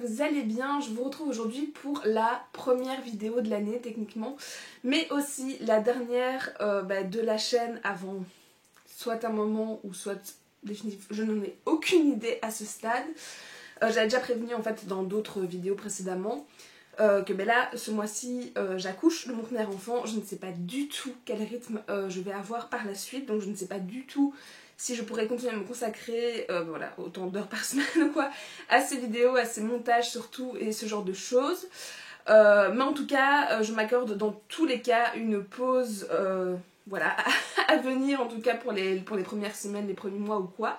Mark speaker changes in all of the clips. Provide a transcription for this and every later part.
Speaker 1: vous allez bien. Je vous retrouve aujourd'hui pour la première vidéo de l'année techniquement, mais aussi la dernière de la chaîne avant soit un moment ou soit définitif. Je n'en ai aucune idée à ce stade. J'avais déjà prévenu en fait dans d'autres vidéos précédemment que là ce mois-ci j'accouche de mon premier enfant. Je ne sais pas du tout quel rythme je vais avoir par la suite, donc je ne sais pas du tout si je pourrais continuer à me consacrer voilà, autant d'heures par semaine ou quoi à ces vidéos, à ces montages surtout et ce genre de choses. Mais en tout cas je m'accorde dans tous les cas une pause voilà, à venir en tout cas pour les premières semaines, les premiers mois ou quoi.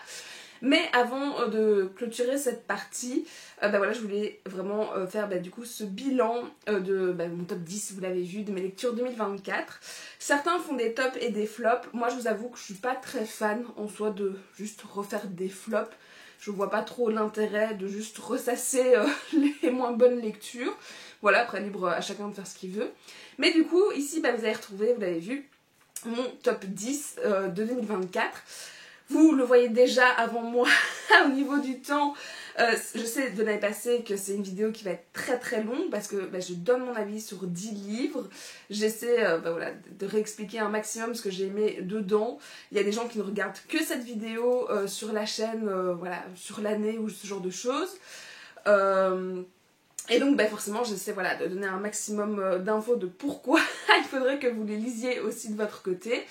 Speaker 1: Mais avant de clôturer cette partie, voilà, je voulais vraiment faire du coup ce bilan de mon top 10, vous l'avez vu, de mes lectures 2024. Certains font des tops et des flops. Moi je vous avoue que je suis pas très fan en soi de juste refaire des flops. Je vois pas trop l'intérêt de juste ressasser les moins bonnes lectures. Voilà, après libre à chacun de faire ce qu'il veut. Mais du coup ici vous avez retrouvé, vous l'avez vu, mon top 10 de 2024. Vous le voyez déjà avant moi au niveau du temps. Je sais de l'année passée que c'est une vidéo qui va être très très longue parce que je donne mon avis sur 10 livres. J'essaie voilà, de réexpliquer un maximum ce que j'ai aimé dedans. Il y a des gens qui ne regardent que cette vidéo sur la chaîne, voilà, sur l'année ou ce genre de choses. Et donc forcément j'essaie voilà, de donner un maximum d'infos de pourquoi il faudrait que vous les lisiez aussi de votre côté.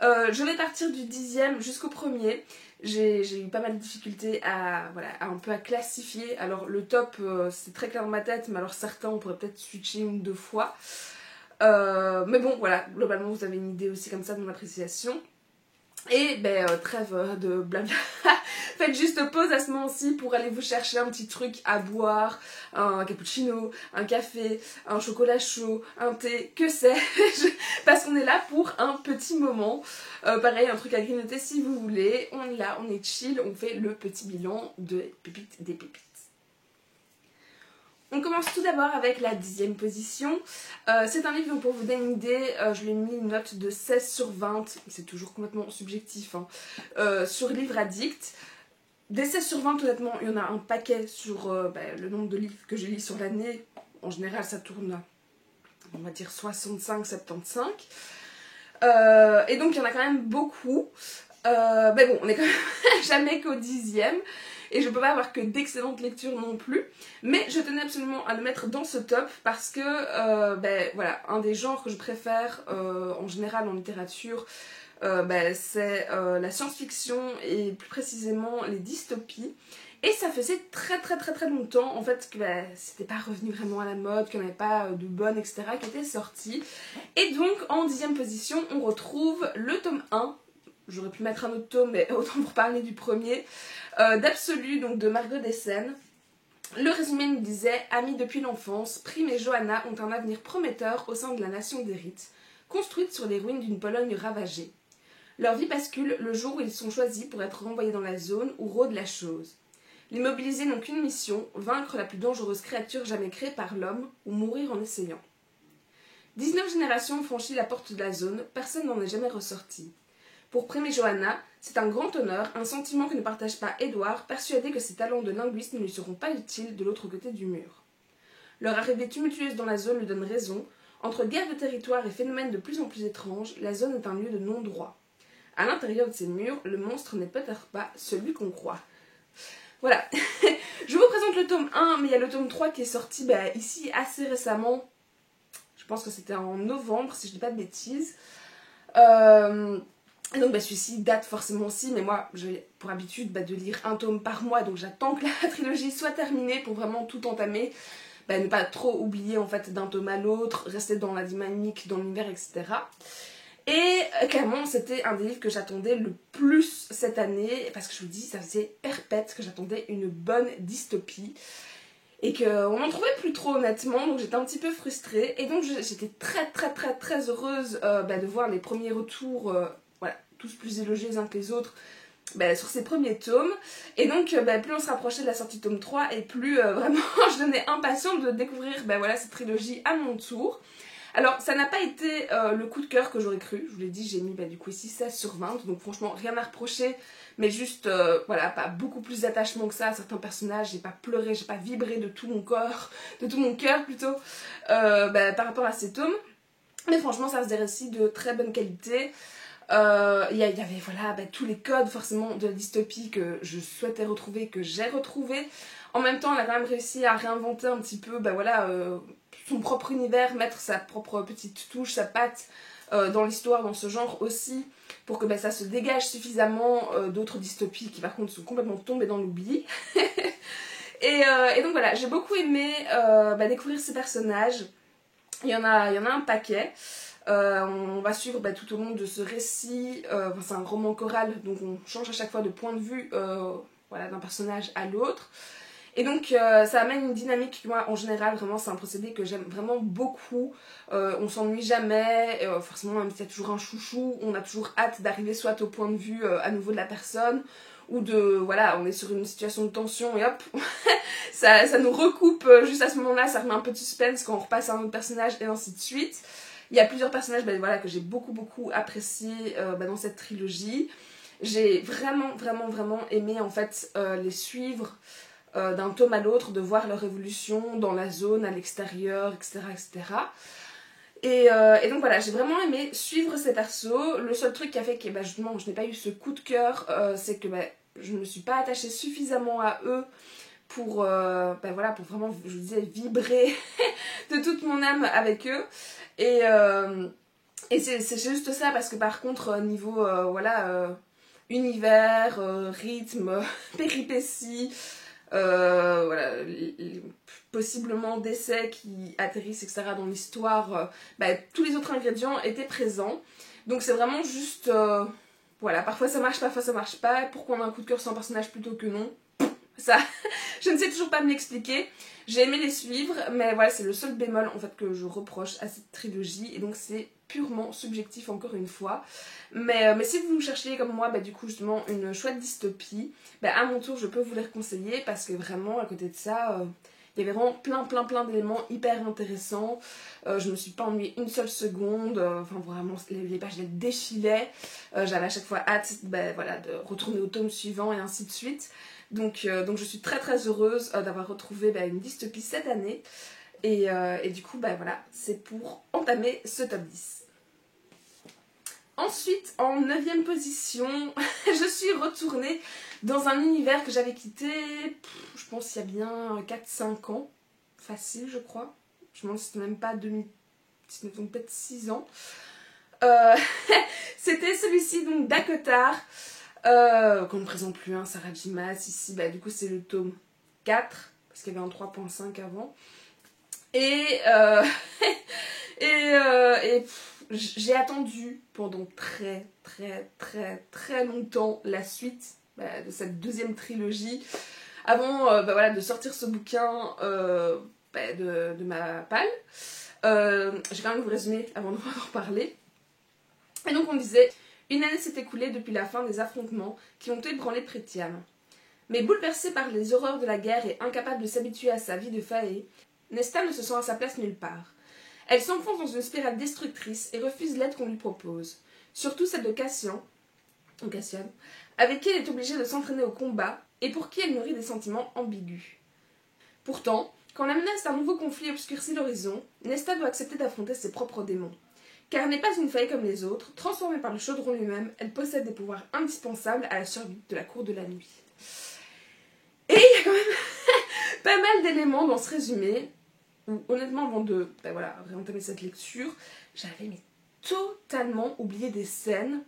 Speaker 1: Je vais partir du 10e jusqu'au 1er. J'ai eu pas mal de difficultés à un peu à classifier. Alors le top c'est très clair dans ma tête, mais alors certains on pourrait peut-être switcher une ou deux fois. Mais bon voilà, globalement vous avez une idée aussi comme ça de mon appréciation. Et trêve de blabla. Faites juste pause à ce moment-ci pour aller vous chercher un petit truc à boire, un cappuccino, un café, un chocolat chaud, un thé, que sais-je, parce qu'on est là pour un petit moment. Pareil, un truc à grignoter si vous voulez. On est là, on est chill, on fait le petit bilan des pépites. On commence tout d'abord avec la 10e position. C'est un livre, donc pour vous donner une idée, je lui ai mis une note de 16 sur 20, c'est toujours complètement subjectif, hein, sur Livre Addict. Des 16 sur 20, honnêtement, il y en a un paquet sur le nombre de livres que je lis sur l'année. En général, ça tourne à, on va dire, 65-75. Et donc, il y en a quand même beaucoup. Bon, on est quand même jamais qu'au 10e. Et je peux pas avoir que d'excellentes lectures non plus. Mais je tenais absolument à le mettre dans ce top parce que, voilà, un des genres que je préfère en général en littérature, c'est la science-fiction et plus précisément les dystopies. Et ça faisait très longtemps en fait que c'était pas revenu vraiment à la mode, qu'il n'y en avait pas de bonnes, etc. qui étaient sorties. Et donc en 10e position, on retrouve le tome 1. J'aurais pu mettre un autre tome, mais autant pour parler du premier. d'Absolu, donc de Margot Dessen. Le résumé nous disait « Amis depuis l'enfance, Prime et Johanna ont un avenir prometteur au sein de la nation des Rites, construite sur les ruines d'une Pologne ravagée. Leur vie bascule le jour où ils sont choisis pour être renvoyés dans la zone où rôde la chose. Les mobilisés n'ont qu'une mission, vaincre la plus dangereuse créature jamais créée par l'homme ou mourir en essayant. 19 générations ont franchi la porte de la zone, personne n'en est jamais ressorti. Pour Prime et Johanna, c'est un grand honneur, un sentiment que ne partage pas Édouard, persuadé que ses talents de linguiste ne lui seront pas utiles de l'autre côté du mur. Leur arrivée tumultueuse dans la zone lui donne raison. Entre guerre de territoire et phénomènes de plus en plus étranges, la zone est un lieu de non-droit. À l'intérieur de ces murs, le monstre n'est peut-être pas celui qu'on croit. Voilà. Je vous présente le tome 1, mais il y a le tome 3 qui est sorti ici assez récemment. Je pense que c'était en novembre, si je ne dis pas de bêtises. Et donc celui-ci date forcément aussi, mais moi j'ai pour habitude de lire un tome par mois, donc j'attends que la trilogie soit terminée pour vraiment tout entamer, ne pas trop oublier en fait d'un tome à l'autre, rester dans la dynamique, dans l'univers, etc. Et clairement c'était un des livres que j'attendais le plus cette année, parce que je vous dis, ça faisait perpète que j'attendais une bonne dystopie. Et qu'on n'en trouvait plus trop honnêtement, donc j'étais un petit peu frustrée. Et donc j'étais très heureuse de voir les premiers retours, voilà, tous plus élogieux les uns que les autres, sur ces premiers tomes. Et donc plus on se rapprochait de la sortie tome 3, et plus vraiment je devenais impatiente de découvrir voilà, cette trilogie à mon tour. Alors ça n'a pas été le coup de cœur que j'aurais cru, je vous l'ai dit, j'ai mis du coup ici 16 sur 20, donc franchement rien à reprocher, mais juste voilà, pas beaucoup plus d'attachement que ça à certains personnages, j'ai pas pleuré, j'ai pas vibré de tout mon corps, de tout mon cœur plutôt, par rapport à ces tomes. Mais franchement ça reste des récits de très bonne qualité. Il y avait voilà, tous les codes forcément de la dystopie que je souhaitais retrouver, que j'ai retrouvé. En même temps, elle a quand même réussi à réinventer un petit peu son propre univers, mettre sa propre petite touche, sa patte dans l'histoire, dans ce genre aussi, pour que ça se dégage suffisamment d'autres dystopies qui par contre sont complètement tombées dans l'oubli. et donc voilà, j'ai beaucoup aimé découvrir ces personnages. Il y en a un paquet. On va suivre tout au long de ce récit, c'est un roman choral, donc on change à chaque fois de point de vue d'un personnage à l'autre. Et donc ça amène une dynamique, moi en général vraiment c'est un procédé que j'aime vraiment beaucoup, on s'ennuie jamais, forcément même s'il y a toujours un chouchou, on a toujours hâte d'arriver soit au point de vue à nouveau de la personne, ou on est sur une situation de tension et hop, ça nous recoupe juste à ce moment-là, ça remet un peu de suspense quand on repasse à un autre personnage et ainsi de suite. Il y a plusieurs personnages que j'ai beaucoup appréciés dans cette trilogie. J'ai vraiment aimé en fait les suivre d'un tome à l'autre, de voir leur évolution dans la zone, à l'extérieur, etc. Et donc voilà, j'ai vraiment aimé suivre ces persos. Le seul truc qui a fait que justement je n'ai pas eu ce coup de cœur, c'est que je ne me suis pas attachée suffisamment à eux pour vraiment, je vous disais, vibrer de toute mon âme avec eux. Et c'est juste ça, parce que par contre, niveau univers, rythme, péripéties, possiblement d'essais qui atterrissent, etc. dans l'histoire, tous les autres ingrédients étaient présents. Donc c'est vraiment juste, parfois ça marche pas. Pourquoi on a un coup de cœur sur un personnage plutôt que non? Ça, je ne sais toujours pas me l'expliquer. J'ai aimé les suivre, mais voilà, c'est le seul bémol en fait que je reproche à cette trilogie, et donc c'est purement subjectif encore une fois. Mais si vous cherchez comme moi, du coup justement une chouette dystopie, à mon tour je peux vous les conseiller, parce que vraiment à côté de ça, il y avait vraiment plein d'éléments hyper intéressants. Je me suis pas ennuyée une seule seconde, vraiment les pages elles défilaient, j'avais à chaque fois hâte de retourner au tome suivant et ainsi de suite. Donc je suis très heureuse d'avoir retrouvé une dystopie cette année. Et du coup, c'est pour entamer ce top 10. Ensuite, en 9ème position, je suis retournée dans un univers que j'avais quitté, je pense il y a bien 4-5 ans. Facile, je crois. Je me demande si c'était même pas 2000, donc peut-être 6 ans. C'était celui-ci, donc d'Akotar. Qu'on ne présente plus, Sarah J. Maas ici, du coup c'est le tome 4, parce qu'il y avait un 3.5 avant. Et j'ai attendu pendant très longtemps la suite de cette deuxième trilogie, avant de sortir ce bouquin de ma palle. J'ai quand même vous résumer avant de en parler. Et donc on disait: une année s'est écoulée depuis la fin des affrontements qui ont ébranlé Pretiam. Mais bouleversée par les horreurs de la guerre et incapable de s'habituer à sa vie de Faé, Nesta ne se sent à sa place nulle part. Elle s'enfonce dans une spirale destructrice et refuse l'aide qu'on lui propose, surtout celle de Cassian, avec qui elle est obligée de s'entraîner au combat et pour qui elle nourrit des sentiments ambigus. Pourtant, quand la menace d'un nouveau conflit obscurcit l'horizon, Nesta doit accepter d'affronter ses propres démons. Car elle n'est pas une faille comme les autres, transformée par le chaudron lui-même, elle possède des pouvoirs indispensables à la survie de la cour de la nuit. Et il y a quand même pas mal d'éléments dans ce résumé, où honnêtement avant de réentamer cette lecture, j'avais totalement oublié des scènes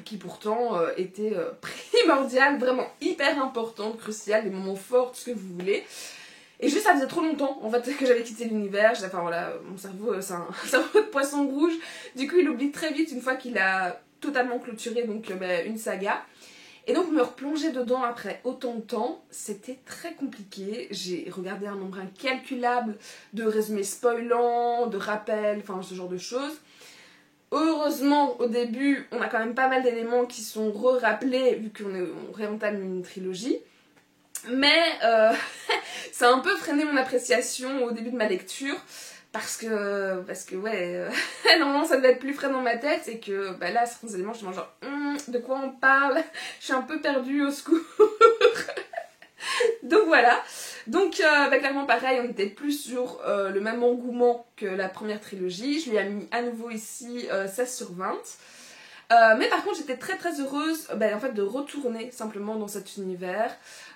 Speaker 1: qui pourtant étaient primordiales, vraiment hyper importantes, cruciales, des moments forts, tout ce que vous voulez. Et juste ça faisait trop longtemps en fait que j'avais quitté l'univers, mon cerveau c'est un cerveau de poisson rouge, du coup il oublie très vite une fois qu'il a totalement clôturé une saga. Et donc me replonger dedans après autant de temps, c'était très compliqué. J'ai regardé un nombre incalculable de résumés spoilants, de rappels, ce genre de choses. Heureusement, au début, on a quand même pas mal d'éléments qui sont re-rappelés vu qu'on réentame une trilogie. Mais ça a un peu freiné mon appréciation au début de ma lecture, parce que ouais, normalement ça devait être plus frais dans ma tête et que bah là, certains éléments, je suis genre, de quoi on parle? Je suis un peu perdue, au secours. Donc voilà. Donc bah, clairement pareil, on était plus sur le même engouement que la première trilogie. Je lui ai mis à nouveau ici 16 sur 20. Mais par contre j'étais très très heureuse en fait, de retourner simplement dans cet univers,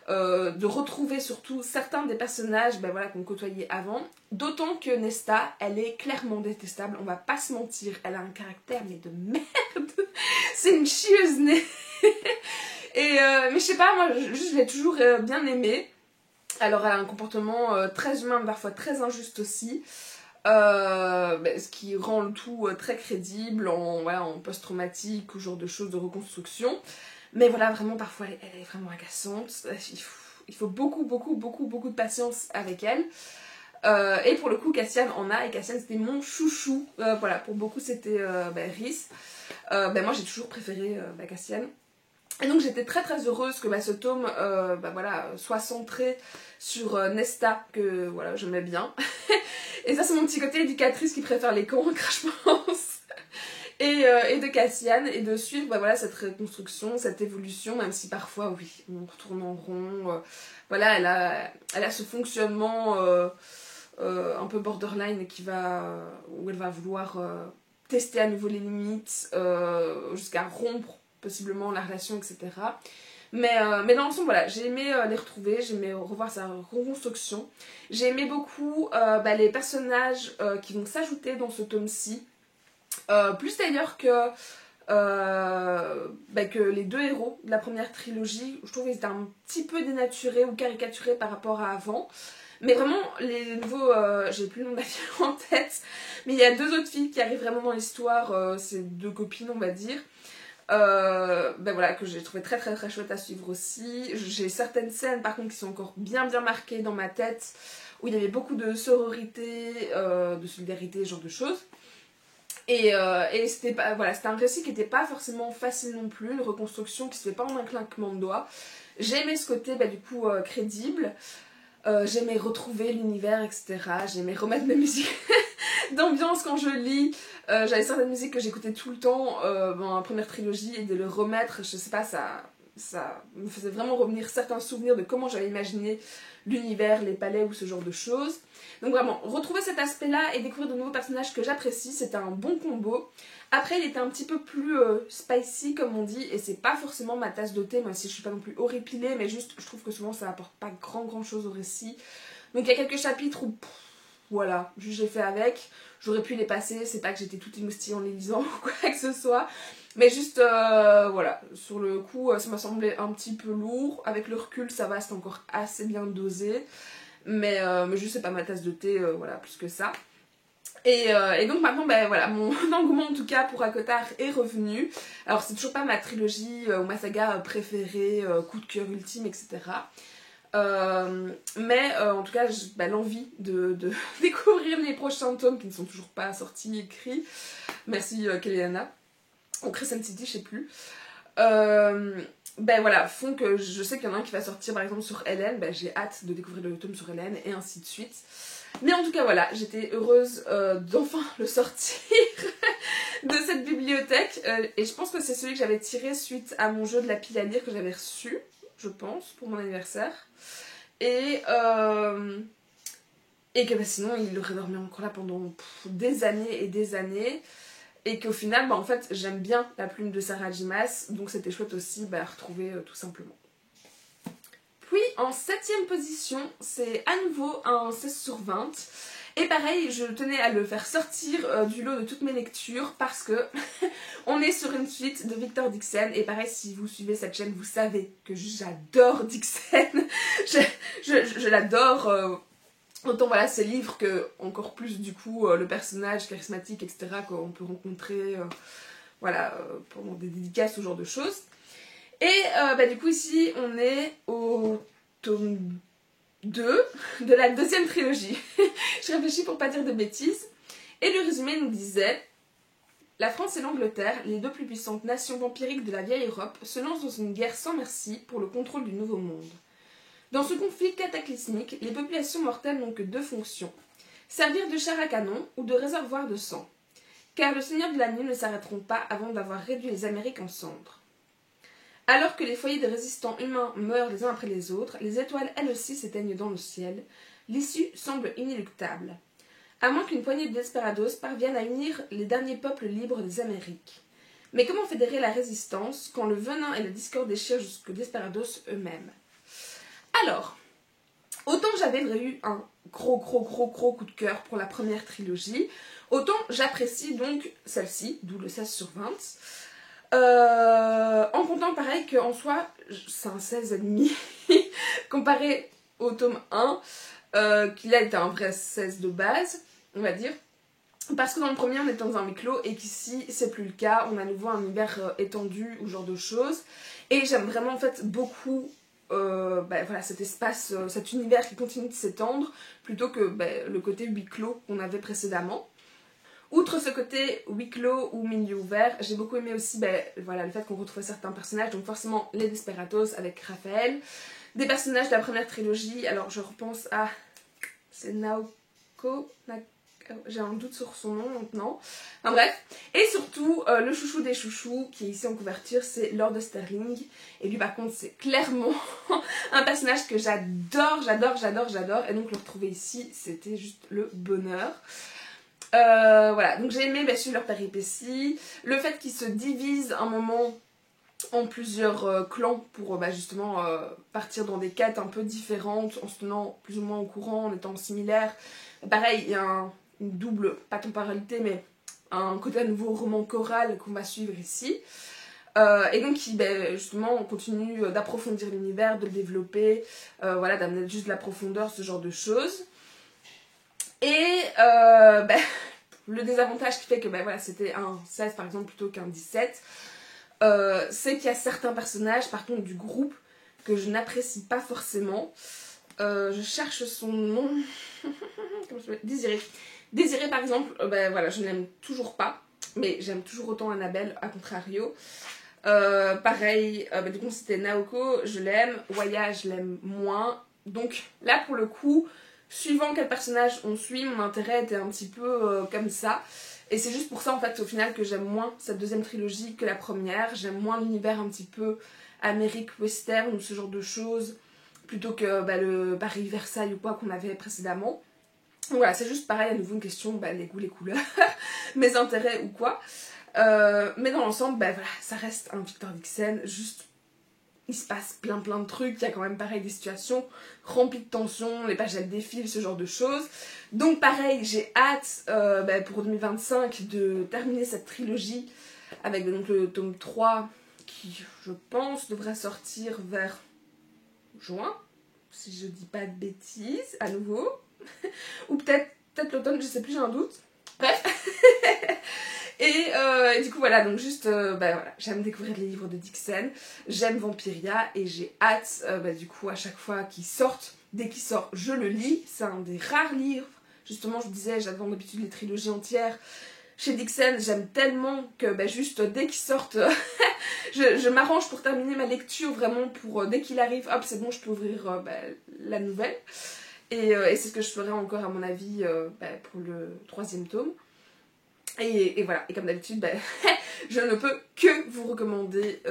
Speaker 1: de retrouver surtout certains des personnages voilà, qu'on côtoyait avant, d'autant que Nesta, elle est clairement détestable, on va pas se mentir, elle a un caractère mais de merde, c'est une chieuse nez. Mais je sais pas, moi je l'ai toujours bien aimée. Alors elle a un comportement très humain, mais parfois très injuste aussi. Ce qui rend le tout très crédible en post-traumatique ou genre de choses de reconstruction. Mais voilà, vraiment parfois elle est vraiment agaçante. Il faut beaucoup de patience avec elle. Et pour le coup, Cassian en a, et Cassian c'était mon chouchou. Voilà, pour beaucoup c'était Rhys. Moi j'ai toujours préféré Cassian. Et donc j'étais très très heureuse que ce tome voilà, soit centré sur Nesta, que voilà, j'aimais bien. Et ça c'est mon petit côté éducatrice qui préfère les cancres, je pense. Et de Cassian, et de suivre voilà, cette reconstruction, cette évolution, même si parfois, oui, on retourne en rond. Voilà, elle a ce fonctionnement un peu borderline où elle va vouloir tester à nouveau les limites, jusqu'à rompre possiblement la relation, etc. Mais dans l'ensemble, voilà, j'ai aimé les retrouver, j'ai aimé revoir sa reconstruction. J'ai aimé beaucoup les personnages qui vont s'ajouter dans ce tome-ci. Plus d'ailleurs que les deux héros de la première trilogie. Je trouve qu'ils étaient un petit peu dénaturés ou caricaturés par rapport à avant. Mais vraiment, les nouveaux, j'ai plus le nom de la fille en tête, mais il y a deux autres filles qui arrivent vraiment dans l'histoire, c'est deux copines on va dire. Voilà, que j'ai trouvé très très très chouette à suivre aussi. J'ai certaines scènes par contre qui sont encore bien marquées dans ma tête, où il y avait beaucoup de sororité, de solidarité, ce genre de choses. Et c'était un récit qui n'était pas forcément facile non plus, une reconstruction qui se fait pas en un claquement de doigts. J'ai aimé ce côté du coup crédible. J'aimais retrouver l'univers, etc. J'aimais remettre mes musiques d'ambiance quand je lis. J'avais certaines musiques que j'écoutais tout le temps dans la première trilogie, et de le remettre, je sais pas, ça me faisait vraiment revenir certains souvenirs de comment j'avais imaginé l'univers, les palais ou ce genre de choses. Donc vraiment, retrouver cet aspect-là et découvrir de nouveaux personnages que j'apprécie, c'était un bon combo. Après, il était un petit peu plus spicy, comme on dit, et c'est pas forcément ma tasse de thé, même si je suis pas non plus horripilée, mais juste, je trouve que souvent ça apporte pas grand chose au récit. Donc il y a quelques chapitres où, voilà, juste j'ai fait avec. J'aurais pu les passer, c'est pas que j'étais toute émoustillée en les lisant ou quoi que ce soit. Mais juste, voilà, sur le coup, ça m'a semblé un petit peu lourd. Avec le recul, ça va, c'est encore assez bien dosé. Mais juste, c'est pas ma tasse de thé, voilà, plus que ça. Et donc maintenant, voilà, mon engouement en tout cas pour ACOTAR est revenu. Alors c'est toujours pas ma trilogie ou ma saga préférée, coup de cœur ultime, etc. En tout cas, l'envie de découvrir les prochains tomes qui ne sont toujours pas sortis, écrits. Merci Kellyanna. Ou Crescent City, je sais plus. Voilà, font que je sais qu'il y en a un qui va sortir par exemple sur Hélène. J'ai hâte de découvrir le tome sur Hélène et ainsi de suite. Mais en tout cas voilà, j'étais heureuse d'enfin le sortir de cette bibliothèque. Et je pense que c'est celui que j'avais tiré suite à mon jeu de la pile à lire que j'avais reçu, je pense, pour mon anniversaire. Et que sinon il aurait dormi encore là pendant des années et des années. Et qu'au final, en fait, j'aime bien la plume de Sarah J. Maas, donc c'était chouette aussi à retrouver tout simplement. Puis en 7ème position, c'est à nouveau un 16 sur 20. Et pareil, je tenais à le faire sortir du lot de toutes mes lectures parce que on est sur une suite de Victor Dixon. Et pareil, si vous suivez cette chaîne, vous savez que j'adore Dixon. je l'adore. Autant voilà, ces livres que encore plus du coup le personnage charismatique, etc. qu'on peut rencontrer pendant des dédicaces, ce genre de choses. Et du coup ici on est au tome 2 de la deuxième trilogie. Je réfléchis pour pas dire de bêtises. Et le résumé nous disait: la France et l'Angleterre, les deux plus puissantes nations vampiriques de la vieille Europe, se lancent dans une guerre sans merci pour le contrôle du nouveau monde. Dans ce conflit cataclysmique, les populations mortelles n'ont que deux fonctions: servir de chair à canon ou de réservoir de sang. Car le Seigneur de la Nuit ne s'arrêteront pas avant d'avoir réduit les Amériques en cendres. Alors que les foyers de résistants humains meurent les uns après les autres, les étoiles elles aussi s'éteignent dans le ciel. L'issue semble inéluctable. À moins qu'une poignée de desperados parvienne à unir les derniers peuples libres des Amériques. Mais comment fédérer la résistance quand le venin et la discorde déchirent jusqu'aux desperados eux-mêmes? Alors, autant j'avais eu un gros coup de cœur pour la première trilogie, autant j'apprécie donc celle-ci, d'où le 16 sur 20. En comptant pareil qu'en soi, c'est un 16,5 comparé au tome 1, qui là était un vrai 16 de base, on va dire. Parce que dans le premier, on était dans un huis clos et qu'ici, c'est plus le cas. On a à nouveau un univers étendu ou genre de choses. Et j'aime vraiment en fait beaucoup voilà, cet espace, cet univers qui continue de s'étendre plutôt que le côté huis clos qu'on avait précédemment. Outre ce côté huis clos ou milieu ouvert, j'ai beaucoup aimé aussi voilà, le fait qu'on retrouve certains personnages, donc forcément les Desperados avec Raphaël, des personnages de la première trilogie, alors je repense à... c'est Naoko, j'ai un doute sur son nom maintenant, enfin bref, et surtout le chouchou des chouchous qui est ici en couverture, c'est Lord de Sterling, et lui par contre c'est clairement un personnage que j'adore, et donc le retrouver ici c'était juste le bonheur. Voilà, donc j'ai aimé bien sûr leur péripéties, le fait qu'ils se divisent un moment en plusieurs clans pour justement partir dans des quêtes un peu différentes en se tenant plus ou moins au courant, en étant similaires. Pareil, il y a une double, pas temporalité, mais un côté à nouveau roman choral qu'on va suivre ici. Et donc qui justement on continue d'approfondir l'univers, de le développer, voilà, d'amener juste de la profondeur, ce genre de choses. Et le désavantage qui fait que voilà, c'était un 16 par exemple plutôt qu'un 17, c'est qu'il y a certains personnages par contre du groupe que je n'apprécie pas forcément. Je cherche son nom. Désiré. Désiré par exemple, voilà, je n'aime toujours pas, mais j'aime toujours autant Annabelle, à contrario. Pareil, du coup c'était Naoko, je l'aime, Waya je l'aime moins. Donc là pour le coup, suivant quel personnage on suit, mon intérêt était un petit peu comme ça. Et c'est juste pour ça en fait au final que j'aime moins cette deuxième trilogie que la première. J'aime moins l'univers un petit peu Amérique western ou ce genre de choses, plutôt que le Paris-Versailles ou quoi qu'on avait précédemment. Donc voilà, c'est juste pareil, à nouveau une question, les goûts, les couleurs, mes intérêts ou quoi. Mais dans l'ensemble, voilà, ça reste un Victor Dixon, juste il se passe plein de trucs, il y a quand même pareil des situations remplies de tensions, les pages elles défilent, ce genre de choses. Donc pareil, j'ai hâte pour 2025 de terminer cette trilogie avec donc le tome 3 qui, je pense, devrait sortir vers juin, si je dis pas de bêtises, à nouveau. Ou peut-être l'automne, je sais plus, j'ai un doute. Bref. Et du coup voilà, donc juste voilà, j'aime découvrir les livres de Dixon, j'aime Vampiria et j'ai hâte du coup à chaque fois qu'ils sortent, dès qu'ils sortent je le lis, c'est un des rares livres, justement je vous disais j'adore d'habitude les trilogies entières, chez Dixon j'aime tellement que juste dès qu'ils sortent je m'arrange pour terminer ma lecture vraiment pour dès qu'il arrive, hop c'est bon je peux ouvrir la nouvelle et c'est ce que je ferai encore à mon avis pour le 3e tome. Et voilà, et comme d'habitude, je ne peux que vous recommander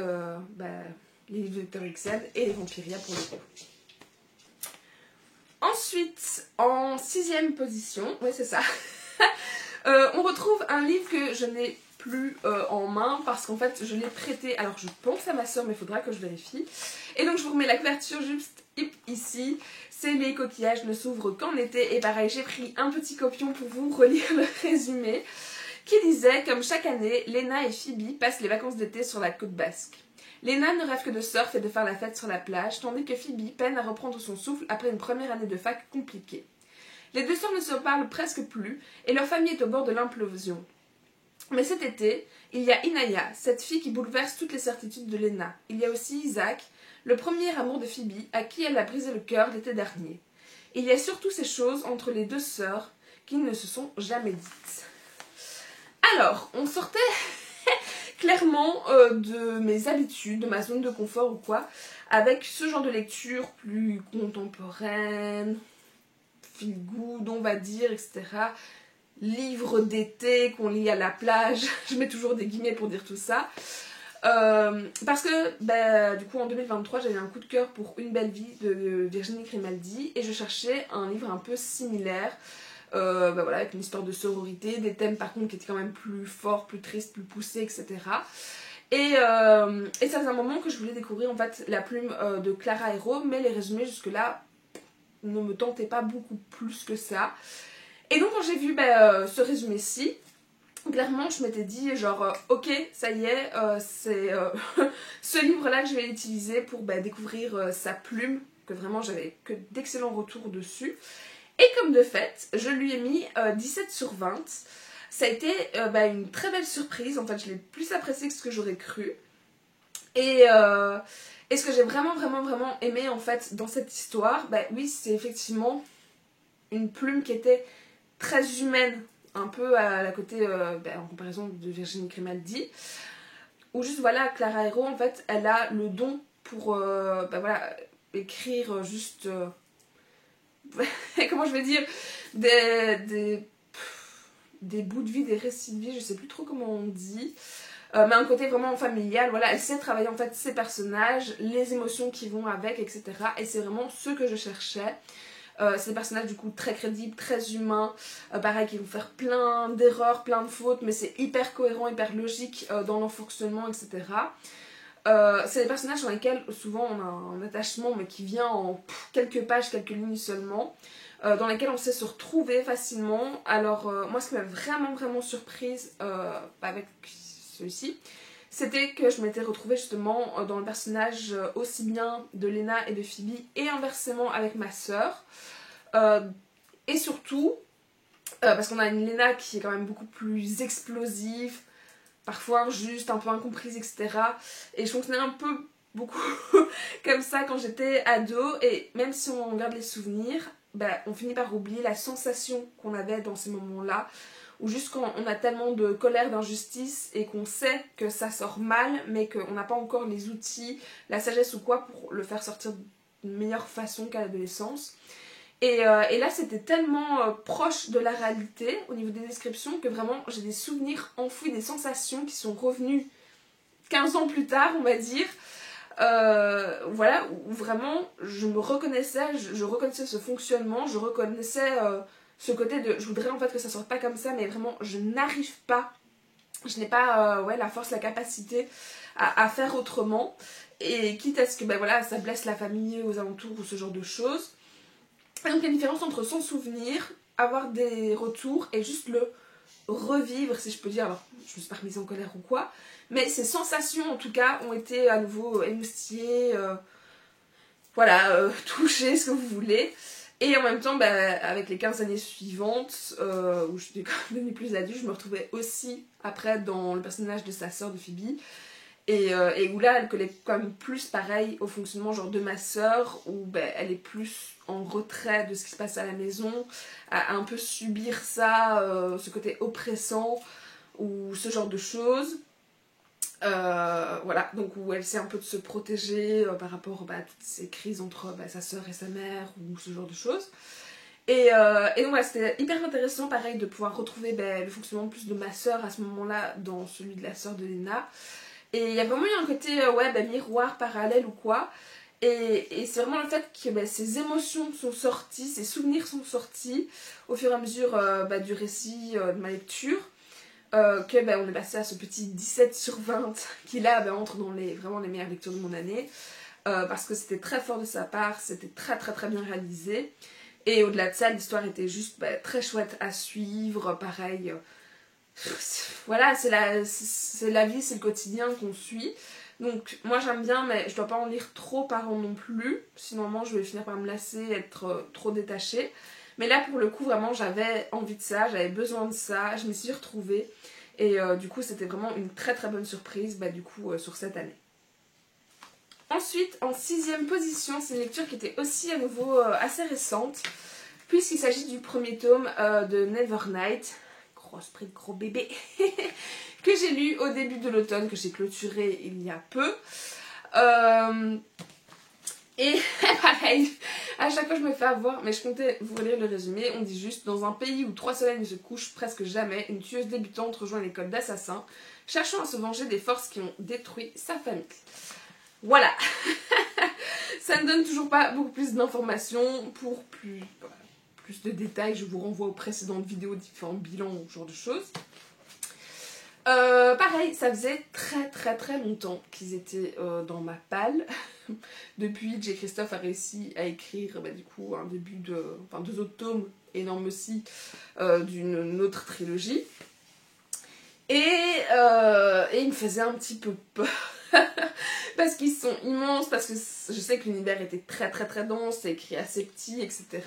Speaker 1: les livres de Victor Dixon et les Vampiria pour le coup. Ensuite, en 6e position, ouais c'est ça, on retrouve un livre que je n'ai plus en main parce qu'en fait je l'ai prêté, alors je pense à ma soeur mais il faudra que je vérifie. Et donc je vous remets la couverture juste ici, c'est Les coquillages ne s'ouvrent qu'en été et pareil j'ai pris un petit copion pour vous relire le résumé. Qui disait, comme chaque année, Lena et Phoebe passent les vacances d'été sur la côte basque. Lena ne rêve que de surf et de faire la fête sur la plage, tandis que Phoebe peine à reprendre son souffle après une première année de fac compliquée. Les deux sœurs ne se parlent presque plus et leur famille est au bord de l'implosion. Mais cet été, il y a Inaya, cette fille qui bouleverse toutes les certitudes de Lena. Il y a aussi Isaac, le premier amour de Phoebe, à qui elle a brisé le cœur l'été dernier. Il y a surtout ces choses entre les deux sœurs qui ne se sont jamais dites. Alors, on sortait clairement de mes habitudes, de ma zone de confort ou quoi, avec ce genre de lecture plus contemporaine, feel good, on va dire, etc. Livre d'été qu'on lit à la plage, je mets toujours des guillemets pour dire tout ça. Parce que du coup en 2023 j'avais un coup de cœur pour Une belle vie de Virginie Grimaldi et je cherchais un livre un peu similaire, voilà, avec une histoire de sororité, des thèmes par contre qui étaient quand même plus forts, plus tristes, plus poussés, etc. Et ça faisait un moment que je voulais découvrir en fait la plume de Clara Hérault, mais les résumés jusque là ne me tentaient pas beaucoup plus que ça. Et donc quand j'ai vu ce résumé-ci, clairement je m'étais dit genre ok ça y est, c'est ce livre là que je vais utiliser pour découvrir sa plume, que vraiment j'avais que d'excellents retours dessus. Et comme de fait je lui ai mis 17 sur 20. Ça a été une très belle surprise, en fait je l'ai plus apprécié que ce que j'aurais cru. Et ce que j'ai vraiment aimé en fait dans cette histoire, oui c'est effectivement une plume qui était très humaine, un peu à la côté, en comparaison de Virginie Grimaldi, où juste voilà, Clara Hérault en fait, elle a le don pour écrire juste, comment je vais dire, des bouts de vie, des récits de vie, je sais plus trop comment on dit, mais un côté vraiment familial, voilà, elle sait travailler en fait ses personnages, les émotions qui vont avec, etc. Et c'est vraiment ce que je cherchais. C'est des personnages du coup très crédibles, très humains, pareil qui vont faire plein d'erreurs, plein de fautes, mais c'est hyper cohérent, hyper logique dans leur fonctionnement, etc. C'est des personnages dans lesquels souvent on a un attachement, mais qui vient en quelques pages, quelques lignes seulement, dans lesquels on sait se retrouver facilement. Alors moi ce qui m'a vraiment surprise avec celui-ci, c'était que je m'étais retrouvée justement dans le personnage aussi bien de Léna et de Phoebe et inversement avec ma sœur. Et surtout, parce qu'on a une Léna qui est quand même beaucoup plus explosive, parfois injuste, un peu incomprise, etc. Et je fonctionnais un peu beaucoup comme ça quand j'étais ado. Et même si on regarde les souvenirs, on finit par oublier la sensation qu'on avait dans ces moments-là. Ou juste quand on a tellement de colère, d'injustice et qu'on sait que ça sort mal, mais qu'on n'a pas encore les outils, la sagesse ou quoi pour le faire sortir d'une meilleure façon qu'à l'adolescence. Et là c'était tellement proche de la réalité au niveau des descriptions que vraiment j'ai des souvenirs enfouis, des sensations qui sont revenues 15 ans plus tard on va dire. Voilà, où vraiment je me reconnaissais, je reconnaissais ce fonctionnement, je reconnaissais ce côté de je voudrais en fait que ça sorte pas comme ça, mais vraiment je n'arrive pas, je n'ai pas la force, la capacité à faire autrement, et quitte à ce que voilà, ça blesse la famille aux alentours ou ce genre de choses. Et donc il y a une différence entre s'en souvenir, avoir des retours et juste le revivre, si je peux dire. Alors je me suis pas remise en colère ou quoi, mais ces sensations en tout cas ont été à nouveau émoustillées, touchées, ce que vous voulez. Et en même temps, avec les 15 années suivantes, où je suis quand même devenue plus adulte, je me retrouvais aussi après dans le personnage de sa sœur de Phoebe. Et où là, elle collait quand même plus pareil au fonctionnement genre de ma sœur, où elle est plus en retrait de ce qui se passe à la maison, à un peu subir ça, ce côté oppressant, ou ce genre de choses. Voilà, donc où elle essaie un peu de se protéger par rapport à toutes ces crises entre sa sœur et sa mère, ou ce genre de choses. Et donc voilà, c'était hyper intéressant pareil de pouvoir retrouver le fonctionnement plus de ma sœur à ce moment-là dans celui de la sœur de Léna. Et il y a vraiment eu un côté miroir, parallèle ou quoi. Et c'est vraiment le fait que ces émotions sont sorties, ces souvenirs sont sortis au fur et à mesure du récit, de ma lecture. On est passé à ce petit 17 sur 20 qui là entre dans vraiment les meilleures lectures de mon année, parce que c'était très fort de sa part, c'était très bien réalisé, et au-delà de ça l'histoire était juste très chouette à suivre, pareil, voilà, c'est la vie, c'est le quotidien qu'on suit, donc moi j'aime bien, mais je dois pas en lire trop par an non plus, sinon je vais finir par me lasser, être trop détachée. Mais là pour le coup vraiment j'avais envie de ça, j'avais besoin de ça, je m'y suis retrouvée. Et du coup c'était vraiment une très bonne surprise sur cette année. Ensuite en 6ème position, c'est une lecture qui était aussi à nouveau assez récente, puisqu'il s'agit du premier tome de Nevernight, gros esprit de gros bébé, que j'ai lu au début de l'automne, que j'ai clôturé il y a peu. Et pareil, À chaque fois je me fais avoir, mais je comptais vous relire le résumé. On dit juste: dans un pays où 3 soleils ne se couchent presque jamais, une tueuse débutante rejoint une école d'assassins, cherchant à se venger des forces qui ont détruit sa famille. Voilà. Ça ne donne toujours pas beaucoup plus d'informations. Pour plus de détails, je vous renvoie aux précédentes vidéos, différents bilans, ce genre de choses. Pareil, ça faisait très longtemps qu'ils étaient dans ma palle. Depuis que J. Christophe a réussi à écrire du coup un début de... enfin 2 autres tomes, énormes aussi, d'une autre trilogie. Et il me faisait un petit peu peur. Parce qu'ils sont immenses, parce que je sais que l'univers était très dense, c'est écrit assez petit, etc.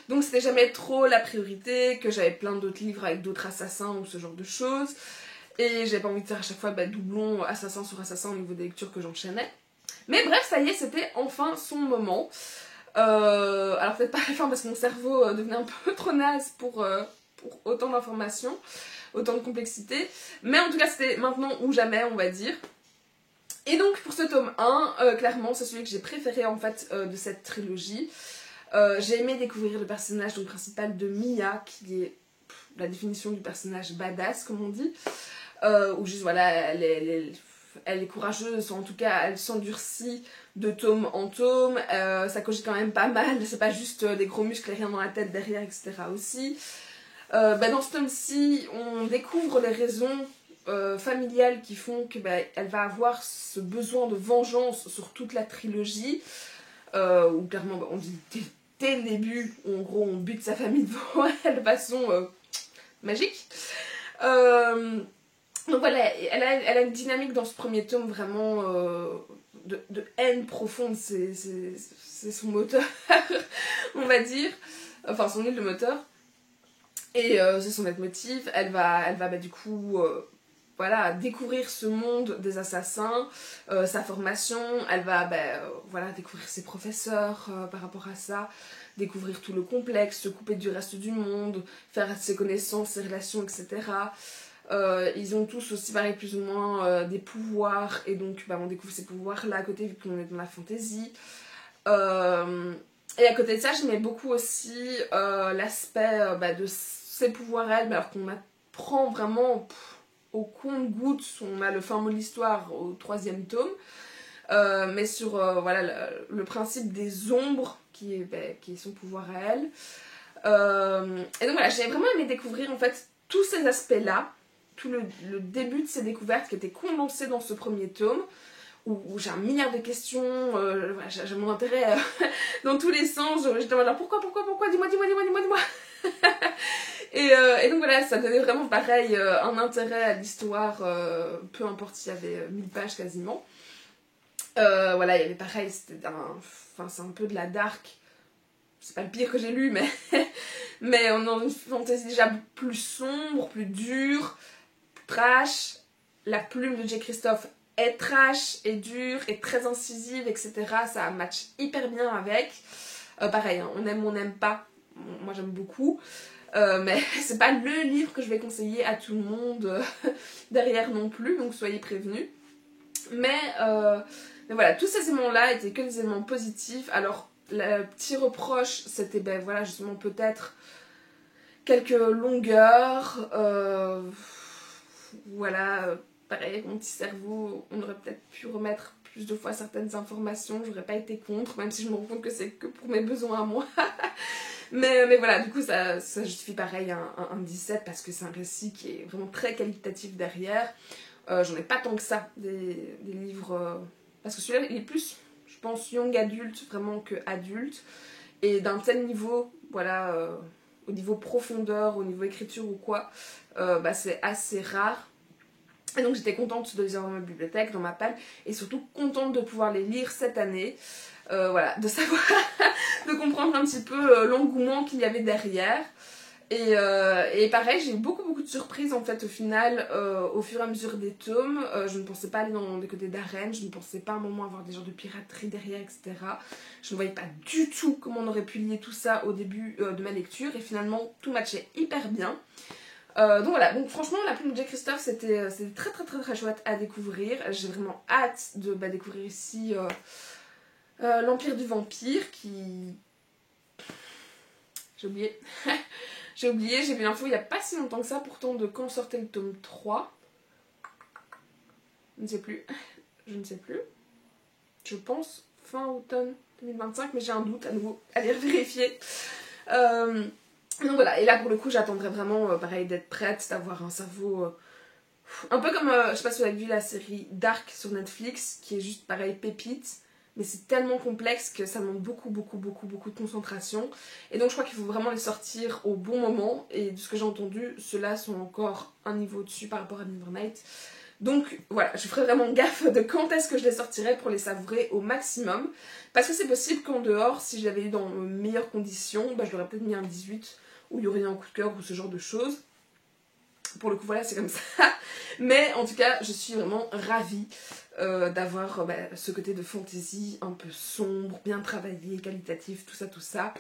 Speaker 1: Donc c'était jamais trop la priorité, que j'avais plein d'autres livres avec d'autres assassins ou ce genre de choses. Et j'avais pas envie de faire à chaque fois doublon assassin sur assassin au niveau des lectures que j'enchaînais. Mais bref, ça y est, c'était enfin son moment. Alors peut-être pas à la fin parce que mon cerveau devenait un peu trop naze pour autant d'informations, autant de complexité. Mais en tout cas, c'était maintenant ou jamais, on va dire. Et donc pour ce tome 1, clairement, c'est celui que j'ai préféré en fait de cette trilogie. J'ai aimé découvrir le personnage donc, principal de Mia, qui est la définition du personnage badass, comme on dit. Où juste, voilà, elle est courageuse, en tout cas, elle s'endurcit de tome en tome. Ça cogite quand même pas mal, c'est pas juste des gros muscles et rien dans la tête derrière, etc. aussi. Dans ce tome-ci, on découvre les raisons familiales qui font que elle va avoir ce besoin de vengeance sur toute la trilogie. Où clairement, on dit dès le début, en gros, on bute sa famille devant elle de façon magique. Donc voilà, elle a une dynamique dans ce premier tome vraiment de haine profonde, c'est son moteur, on va dire, enfin son huile de moteur, et c'est son leitmotiv. Elle va du coup voilà, découvrir ce monde des assassins, sa formation, elle va voilà, découvrir ses professeurs par rapport à ça, découvrir tout le complexe, se couper du reste du monde, faire ses connaissances, ses relations, etc. Ils ont tous aussi pareil plus ou moins des pouvoirs, et donc on découvre ces pouvoirs là à côté vu qu'on est dans la fantasy. Et à côté de ça, j'aimais beaucoup aussi l'aspect de ses pouvoirs elle, alors qu'on apprend vraiment au compte-gouttes. On a le fin mot de l'histoire au 3e tome, mais sur voilà, le principe des ombres qui est son pouvoir à elle. Et donc voilà, j'ai vraiment aimé découvrir en fait tous ces aspects là, tout le début de ces découvertes qui étaient condensées dans ce premier tome, où j'ai un milliard de questions, voilà, j'ai mon intérêt dans tous les sens. J'étais là, pourquoi, dis-moi. Et donc voilà, ça donnait vraiment pareil un intérêt à l'histoire, peu importe s'il y avait 1000 pages quasiment. Voilà, il y avait pareil, c'est un peu de la dark. C'est pas le pire que j'ai lu, mais on est dans une fantasy déjà plus sombre, plus dure, plus trash. La plume de J. Christophe est trash, et dure, et très incisive, etc. Ça match hyper bien avec. Pareil, hein, on aime ou on n'aime pas. Moi j'aime beaucoup. Mais c'est pas le livre que je vais conseiller à tout le monde derrière non plus, donc soyez prévenus. Mais voilà, tous ces éléments-là étaient que des éléments positifs. Alors, le petit reproche, c'était voilà, justement peut-être quelques longueurs. Voilà, pareil, mon petit cerveau, on aurait peut-être pu remettre plus de fois certaines informations. J'aurais pas été contre, même si je me rends compte que c'est que pour mes besoins à moi. Mais voilà, du coup, ça justifie pareil un 17 parce que c'est un récit qui est vraiment très qualitatif derrière. J'en ai pas tant que ça, des livres... parce que celui-là, il est plus, je pense, young adulte vraiment que adulte. Et d'un tel niveau, voilà, au niveau profondeur, au niveau écriture ou quoi, c'est assez rare. Et donc j'étais contente de les avoir dans ma bibliothèque, dans ma palle, et surtout contente de pouvoir les lire cette année. Voilà, de savoir, de comprendre un petit peu l'engouement qu'il y avait derrière. Et pareil, j'ai eu beaucoup de surprises en fait au final, au fur et à mesure des tomes. Je ne pensais pas aller dans des côtés d'arène, je ne pensais pas à un moment avoir des genres de piraterie derrière, etc. Je ne voyais pas du tout comment on aurait pu lier tout ça au début de ma lecture, et finalement tout matchait hyper bien. Donc voilà, donc franchement la plume de J. Christophe c'était très chouette à découvrir. J'ai vraiment hâte de découvrir ici L'Empire du Vampire qui... J'ai oublié. J'ai oublié, j'ai vu l'info il n'y a pas si longtemps que ça, pourtant de quand sortait le tome 3. Je ne sais plus. Je ne sais plus. Je pense fin automne 2025, mais j'ai un doute à nouveau. Allez vérifier. Donc voilà, et là pour le coup j'attendrai vraiment pareil d'être prête, d'avoir un cerveau un peu comme, je sais pas si vous avez vu la série Dark sur Netflix, qui est juste pareil pépite, mais c'est tellement complexe que ça demande beaucoup de concentration, et donc je crois qu'il faut vraiment les sortir au bon moment, et de ce que j'ai entendu, ceux-là sont encore un niveau dessus par rapport à Nevernight. Donc voilà, je ferai vraiment gaffe de quand est-ce que je les sortirai pour les savourer au maximum, parce que c'est possible qu'en dehors, si je l'avais eu dans meilleures conditions, bah, je l'aurais peut-être mis un 18, où il y aurait eu un coup de cœur ou ce genre de choses. Pour le coup, voilà, c'est comme ça. Mais en tout cas, je suis vraiment ravie d'avoir ce côté de fantasy un peu sombre, bien travaillé, qualitatif, tout ça.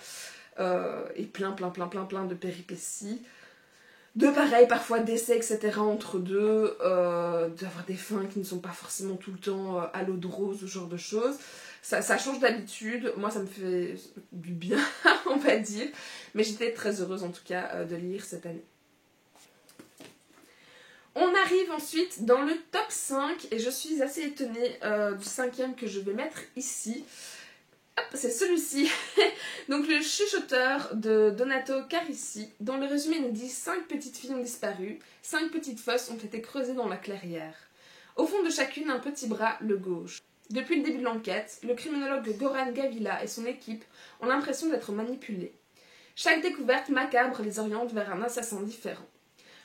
Speaker 1: Et plein de péripéties. De pareil, parfois d'essais, etc. entre deux. D'avoir des fins qui ne sont pas forcément tout le temps à l'eau de rose, ce genre de choses. Ça change d'habitude. Moi, ça me fait du bien, on va dire. Mais j'étais très heureuse en tout cas de lire cette année. On arrive ensuite dans le top 5 et je suis assez étonnée du 5e que je vais mettre ici. Hop, c'est celui-ci. Donc le chuchoteur de Donato Carisi, dont le résumé nous dit 5 petites filles ont disparu, 5 petites fosses ont été creusées dans la clairière. Au fond de chacune, un petit bras, le gauche. Depuis le début de l'enquête, le criminologue Goran Gavila et son équipe ont l'impression d'être manipulés. Chaque découverte macabre les oriente vers un assassin différent.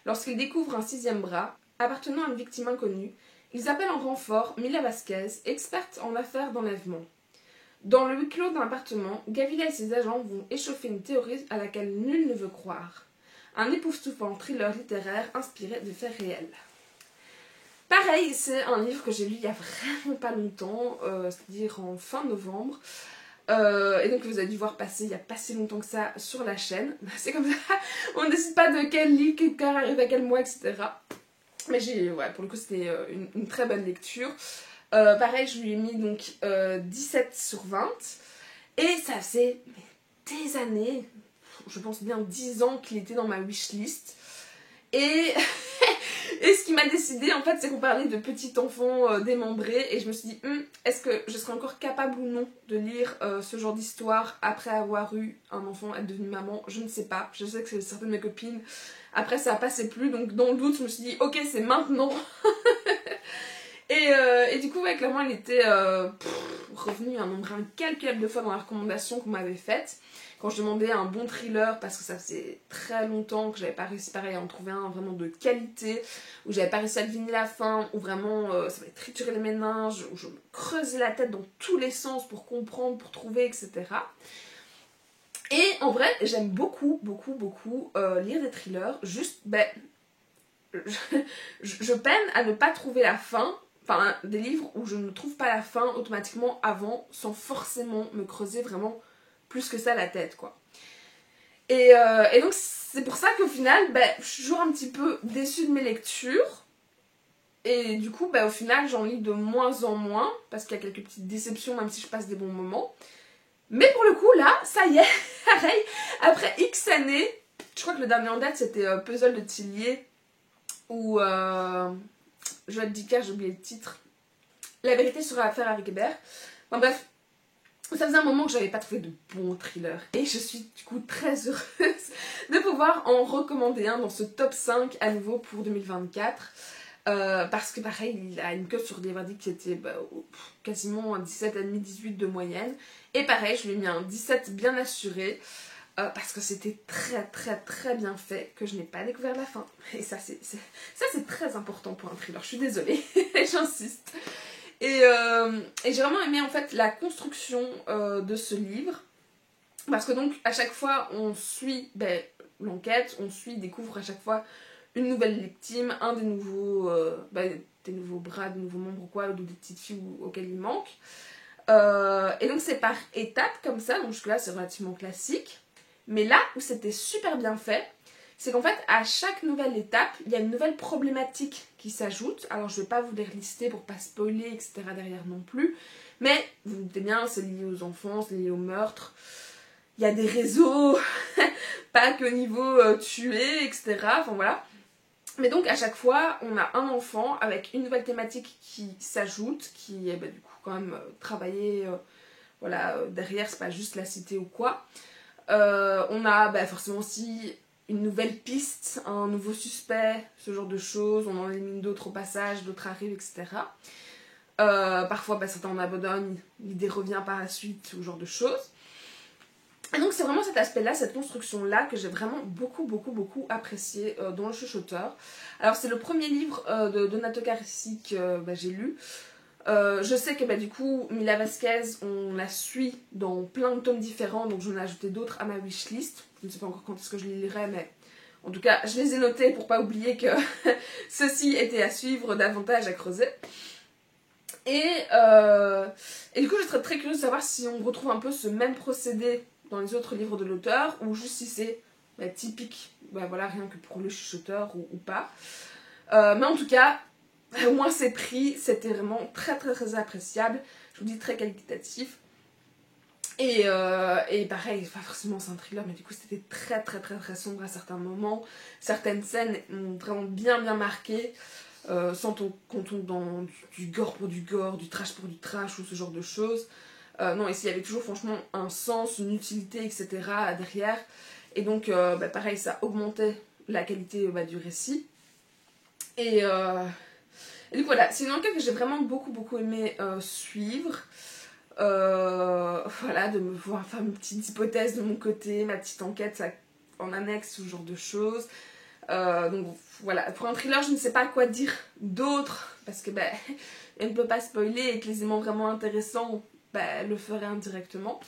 Speaker 1: Lorsqu'ils découvrent un 6e bras, appartenant à une victime inconnue, ils appellent en renfort Mila Vasquez, experte en affaires d'enlèvement. Dans le huis clos d'un appartement, Gavila et ses agents vont échauffer une théorie à laquelle nul ne veut croire. Un époustouflant thriller littéraire inspiré de faits réels. Pareil, c'est un livre que j'ai lu il y a vraiment pas longtemps, c'est-à-dire en fin novembre. Et donc vous avez dû voir passer il n'y a pas si longtemps que ça sur la chaîne. C'est comme ça, on ne décide pas de quel livre, quel cœur arrive à quel mois, etc. Mais pour le coup c'était une très bonne lecture. Pareil, je lui ai mis donc 17 sur 20. Et ça faisait des années, je pense bien 10 ans qu'il était dans ma wishlist. Et... Et ce qui m'a décidé en fait, c'est qu'on parlait de petit enfant démembré, et je me suis dit, est-ce que je serais encore capable ou non de lire ce genre d'histoire après avoir eu un enfant, être devenue maman? Je ne sais pas. Je sais que c'est certaines de mes copines. Après, ça passait plus, donc dans le doute, je me suis dit, ok, c'est maintenant. Et du coup, ouais, clairement, il était revenu un nombre incalculable de fois dans la recommandation qu'on m'avait faite. Quand je demandais un bon thriller, parce que ça faisait très longtemps que j'avais pas réussi pareil à en trouver un vraiment de qualité, où j'avais pas réussi à deviner la fin, où vraiment ça m'avait trituré les méninges, où je me creusais la tête dans tous les sens pour comprendre, pour trouver, etc. Et en vrai, j'aime beaucoup lire des thrillers, juste, je peine à ne pas trouver la fin. Enfin, des livres où je ne trouve pas la fin automatiquement avant, sans forcément me creuser vraiment plus que ça la tête, quoi. Et donc, c'est pour ça qu'au final, je suis toujours un petit peu déçue de mes lectures. Et du coup, au final, j'en lis de moins en moins, parce qu'il y a quelques petites déceptions, même si je passe des bons moments. Mais pour le coup, là, ça y est, pareil, après X années, je crois que le dernier en date, c'était Puzzle de Tillier, ou... Joël Dicker, j'ai oublié le titre. La vérité sur l'affaire Harry Kéber. Enfin bref, ça faisait un moment que j'avais pas trouvé de bons thrillers. Et je suis du coup très heureuse de pouvoir en recommander un dans ce top 5 à nouveau pour 2024. Parce que pareil, il a une cote sur des verdicts qui était quasiment un 17,5, 18 de moyenne. Et pareil, je lui ai mis un 17 bien assuré. Parce que c'était très bien fait, que je n'ai pas découvert la fin. Et ça c'est très important pour un thriller, je suis désolée, j'insiste. Et j'ai vraiment aimé en fait la construction de ce livre. Parce que donc à chaque fois on suit l'enquête, découvre à chaque fois une nouvelle victime, un des nouveaux, des nouveaux bras, des nouveaux membres ou quoi, ou des petites filles auxquelles il manque. Et donc c'est par étapes comme ça, donc jusque là c'est relativement classique. Mais là où c'était super bien fait, c'est qu'en fait, à chaque nouvelle étape, il y a une nouvelle problématique qui s'ajoute. Alors, je ne vais pas vous les lister pour pas spoiler, etc. derrière non plus. Mais, vous vous doutez bien, c'est lié aux enfants, c'est lié au meurtre. Il y a des réseaux, pas qu'au niveau tué, etc. Enfin, voilà. Mais donc, à chaque fois, on a un enfant avec une nouvelle thématique qui s'ajoute, qui est du coup quand même travaillée, voilà, derrière, c'est pas juste la cité ou quoi. On a forcément aussi une nouvelle piste, un nouveau suspect, ce genre de choses. On en élimine d'autres au passage, d'autres arrivent, etc. Parfois, certains en abandonnent, l'idée revient par la suite, ce genre de choses. Et donc, c'est vraiment cet aspect-là, cette construction-là, que j'ai vraiment beaucoup apprécié dans Le Chuchoteur. Alors, c'est le premier livre de Donato Carrisi que j'ai lu. Je sais que du coup, Mila Vasquez, on la suit dans plein de tomes différents, donc j'en ai ajouté d'autres à ma wishlist. Je ne sais pas encore quand est-ce que je les lirai, mais en tout cas, je les ai notés pour pas oublier que ceci était à suivre, davantage à creuser. Et du coup, je serais très curieuse de savoir si on retrouve un peu ce même procédé dans les autres livres de l'auteur, ou juste si c'est typique, voilà, rien que pour Le Chuchoteur ou pas. Mais en tout cas, au moins c'est pris, c'était vraiment très appréciable, je vous dis très qualitatif. Et pareil, pas forcément c'est un thriller, mais du coup c'était très sombre à certains moments. Certaines scènes m'ont vraiment bien marqué, sans qu'on tombe dans du gore pour du gore, du trash pour du trash ou ce genre de choses. Non, ici il y avait toujours franchement un sens, une utilité, etc. derrière. Et donc pareil, ça augmentait la qualité du récit. Et donc voilà, c'est une enquête que j'ai vraiment beaucoup aimé suivre. Voilà, de me voir faire une petite hypothèse de mon côté, ma petite enquête en annexe, ce genre de choses. Donc voilà, pour un thriller, je ne sais pas quoi dire d'autre, parce que elle ne peut pas spoiler, et que les éléments vraiment intéressants le feraient indirectement.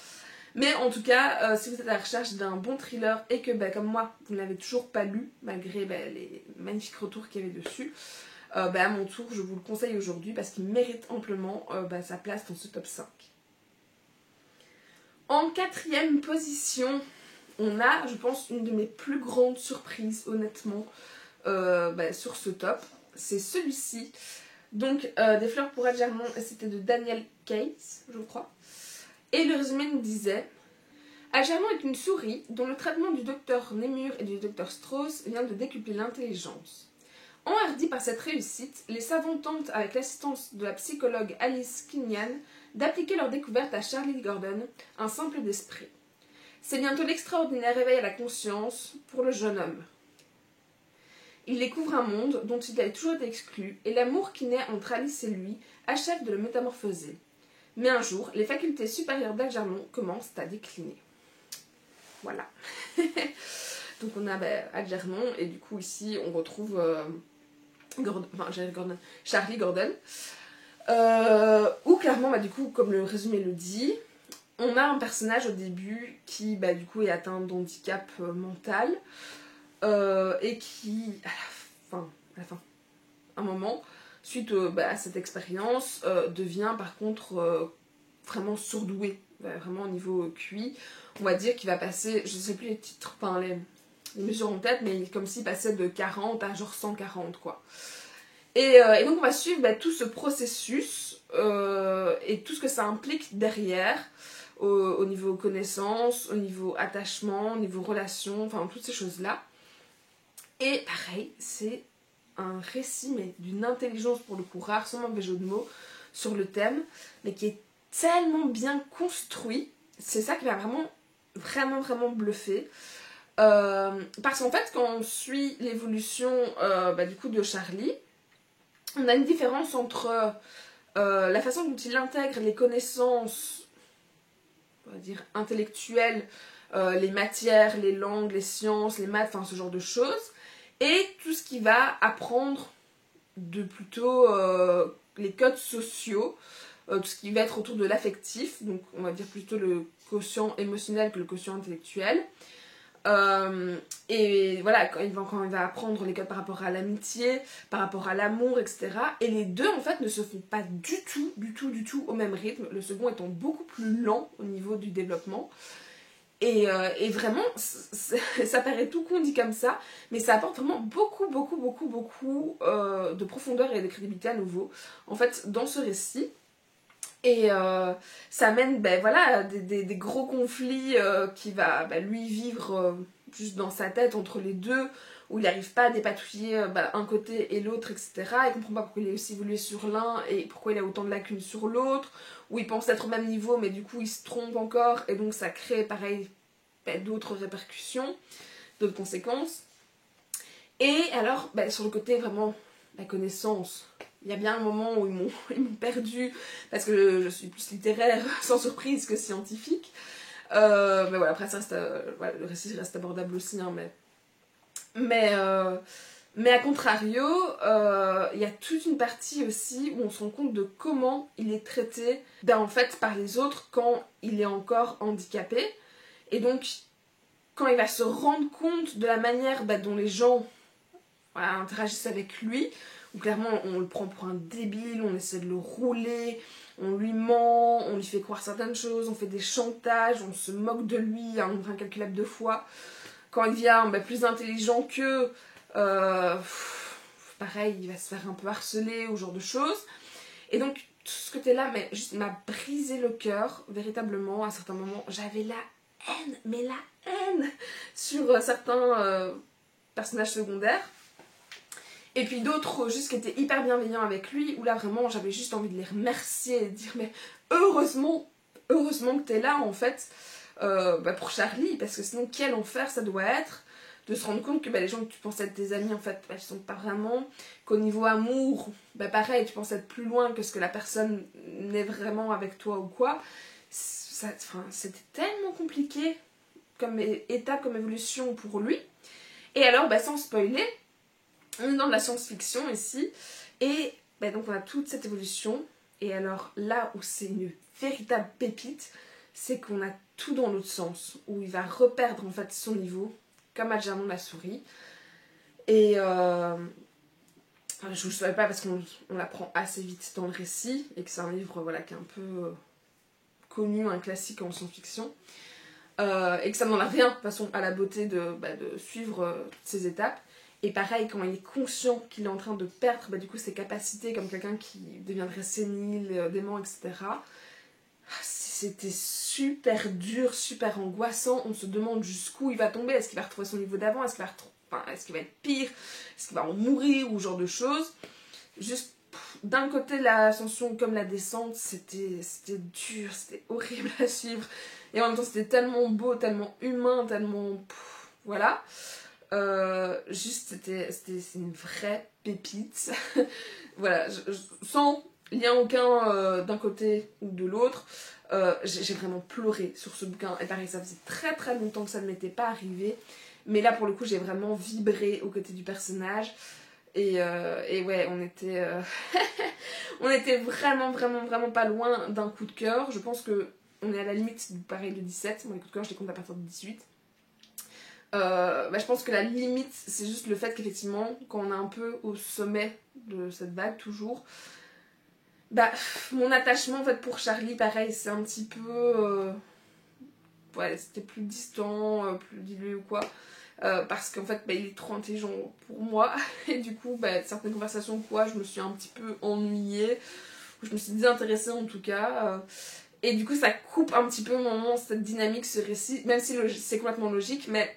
Speaker 1: Mais en tout cas, si vous êtes à la recherche d'un bon thriller et que comme moi, vous ne l'avez toujours pas lu, malgré les magnifiques retours qu'il y avait dessus, à mon tour, je vous le conseille aujourd'hui parce qu'il mérite amplement sa place dans ce top 5. En 4e position, on a, je pense, une de mes plus grandes surprises, honnêtement, sur ce top. C'est celui-ci. Donc, Des fleurs pour Algernon, c'était de Daniel Case, je crois. Et le résumé nous disait: Algernon est une souris dont le traitement du docteur Nemur et du docteur Strauss vient de décupler l'intelligence. Enhardis par cette réussite, les savants tentent, avec l'assistance de la psychologue Alice Kinyan, d'appliquer leur découverte à Charlie Gordon, un simple d'esprit. C'est bientôt l'extraordinaire réveil à la conscience pour le jeune homme. Il découvre un monde dont il a toujours été exclu, et l'amour qui naît entre Alice et lui achève de le métamorphoser. Mais un jour, les facultés supérieures d'Algernon commencent à décliner. Voilà. Donc on a Algernon, et du coup ici on retrouve Charlie Gordon. Où clairement, du coup, comme le résumé le dit, on a un personnage au début qui du coup est atteint d'handicap mental et qui, à la fin, un moment, suite à cette expérience, devient par contre vraiment surdoué, vraiment au niveau QI. On va dire qu'il va passer, je sais plus les titres, les mesures en tête, mais comme s'il passait de 40 à genre 140 quoi. Et donc on va suivre tout ce processus et tout ce que ça implique derrière, au niveau connaissance, au niveau attachement, au niveau relation, enfin toutes ces choses-là. Et pareil, c'est un récit, mais d'une intelligence pour le coup rare, sans mauvais jeu de mots, sur le thème, mais qui est tellement bien construit. C'est ça qui m'a vraiment bluffé. Parce qu'en fait, quand on suit l'évolution du coup de Charlie, on a une différence entre la façon dont il intègre les connaissances, on va dire, intellectuelles, les matières, les langues, les sciences, les maths, enfin ce genre de choses, et tout ce qu'il va apprendre de plutôt les codes sociaux, tout ce qui va être autour de l'affectif, donc on va dire plutôt le quotient émotionnel que le quotient intellectuel. Et voilà, quand il va apprendre les codes par rapport à l'amitié, par rapport à l'amour, etc. Et les deux en fait ne se font pas du tout au même rythme, le second étant beaucoup plus lent au niveau du développement. Et vraiment, ça paraît tout con dit comme ça, mais ça apporte vraiment beaucoup de profondeur et de crédibilité à nouveau, en fait, dans ce récit. Et ça mène voilà, à des gros conflits qui va lui vivre juste dans sa tête entre les deux, où il n'arrive pas à dépatouiller un côté et l'autre, etc. Il comprend pas pourquoi il est aussi évolué sur l'un et pourquoi il a autant de lacunes sur l'autre, où il pense être au même niveau mais du coup il se trompe encore et donc ça crée pareil d'autres répercussions, d'autres conséquences. Et alors sur le côté vraiment la connaissance, il y a bien un moment où ils m'ont perdu parce que je suis plus littéraire sans surprise que scientifique. Mais voilà, après ça reste, voilà, le récit reste abordable aussi, hein, mais à contrario, il y a toute une partie aussi où on se rend compte de comment il est traité en fait par les autres quand il est encore handicapé. Et donc, quand il va se rendre compte de la manière dont les gens voilà, interagissent avec lui, où clairement on le prend pour un débile, on essaie de le rouler, on lui ment, on lui fait croire certaines choses, on fait des chantages, on se moque de lui un nombre incalculable de fois. Quand il devient plus intelligent qu'eux, pareil, il va se faire un peu harceler ou ce genre de choses. Et donc, tout ce côté-là juste m'a brisé le cœur, véritablement, à certains moments. J'avais la haine, mais la haine sur certains personnages secondaires. Et puis d'autres juste qui étaient hyper bienveillants avec lui, où là vraiment j'avais juste envie de les remercier et de dire mais heureusement que t'es là en fait pour Charlie, parce que sinon quel enfer ça doit être de se rendre compte que les gens que tu pensais être tes amis en fait ils sont pas vraiment, qu'au niveau amour pareil tu penses être plus loin que ce que la personne n'est vraiment avec toi ou quoi. C'était tellement compliqué comme étape, comme évolution pour lui. Et alors sans spoiler, on est dans de la science-fiction ici, et donc on a toute cette évolution, et alors là où c'est une véritable pépite, c'est qu'on a tout dans l'autre sens, où il va reperdre en fait son niveau, comme Algernon la souris, et je vous le savais pas parce qu'on l'apprend assez vite dans le récit, et que c'est un livre voilà, qui est un peu connu, un classique en science-fiction, et que ça n'enlève rien de toute façon à la beauté de suivre toutes ces étapes. Et pareil, quand il est conscient qu'il est en train de perdre du coup ses capacités comme quelqu'un qui deviendrait sénile, dément, etc. C'était super dur, super angoissant. On se demande jusqu'où il va tomber. Est-ce qu'il va retrouver son niveau d'avant? Est-ce qu'il va être pire? Est-ce qu'il va en mourir? Ou ce genre de choses. Juste d'un côté, l'ascension comme la descente, c'était dur, c'était horrible à suivre. Et en même temps, c'était tellement beau, tellement humain, tellement... voilà. C'est une vraie pépite. Voilà, sans lien aucun d'un côté ou de l'autre, j'ai vraiment pleuré sur ce bouquin. Et pareil, ça faisait très très longtemps que ça ne m'était pas arrivé, mais là pour le coup j'ai vraiment vibré aux côtés du personnage. Et ouais, on était on était vraiment pas loin d'un coup de cœur. Je pense que on est à la limite pareil de 17. Moi les coups de cœur je les compte à partir de 18. Je pense que la limite c'est juste le fait qu'effectivement quand on est un peu au sommet de cette vague toujours, mon attachement en fait pour Charlie pareil c'est un petit peu ouais c'était plus distant, plus dilué ou quoi, parce qu'en fait il est trop intelligent pour moi et du coup certaines conversations ou quoi je me suis un petit peu ennuyée, je me suis désintéressée en tout cas, et du coup ça coupe un petit peu au moment cette dynamique, ce récit, même si c'est complètement logique, mais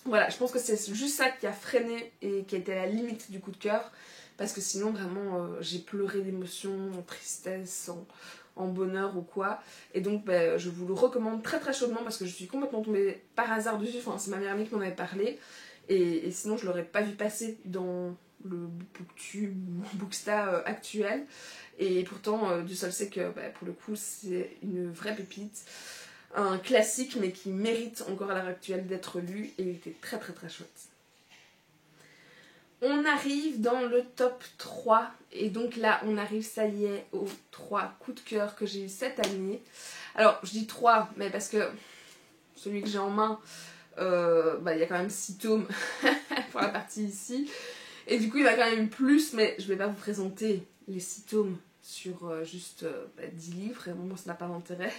Speaker 1: voilà, je pense que c'est juste ça qui a freiné et qui a été à la limite du coup de cœur, parce que sinon vraiment j'ai pleuré d'émotion, en tristesse, en bonheur ou quoi, et donc je vous le recommande très très chaudement parce que je suis complètement tombée par hasard dessus, enfin c'est ma meilleure amie qui m'en avait parlé, et sinon je l'aurais pas vu passer dans le booktube ou booksta actuel, et pourtant Dieu seul sait que pour le coup c'est une vraie pépite. Un classique mais qui mérite encore à l'heure actuelle d'être lu, et il était très très très chouette. On arrive dans le top 3, et donc là on arrive ça y est aux 3 coups de cœur que j'ai eu cette année. Alors je dis 3 mais parce que celui que j'ai en main il y a quand même 6 tomes pour la partie ici, et du coup il y en a quand même plus, mais je vais pas vous présenter les 6 tomes sur juste 10 livres, et moi ça n'a pas d'intérêt.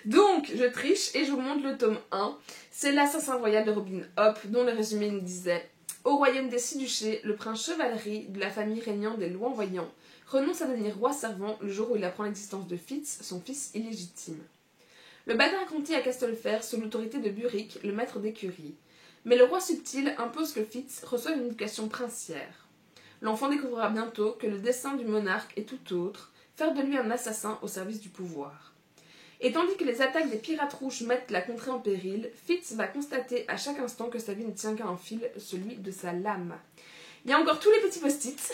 Speaker 1: Donc je triche et je vous montre le tome 1. C'est l'Assassin Royal de Robin Hobb, dont le résumé nous disait: au royaume des Six-Duchés, le prince Chevalerie de la famille régnant des Loin-Voyants renonce à devenir roi servant le jour où il apprend l'existence de Fitz, son fils illégitime. Le bâtard grandit à Castelfer sous l'autorité de Burick, le maître d'écurie. Mais le roi subtil impose que Fitz reçoive une éducation princière. L'enfant découvrira bientôt que le dessein du monarque est tout autre, faire de lui un assassin au service du pouvoir. Et tandis que les attaques des pirates rouges mettent la contrée en péril, Fitz va constater à chaque instant que sa vie ne tient qu'à un fil, celui de sa lame. Il y a encore tous les petits post-it.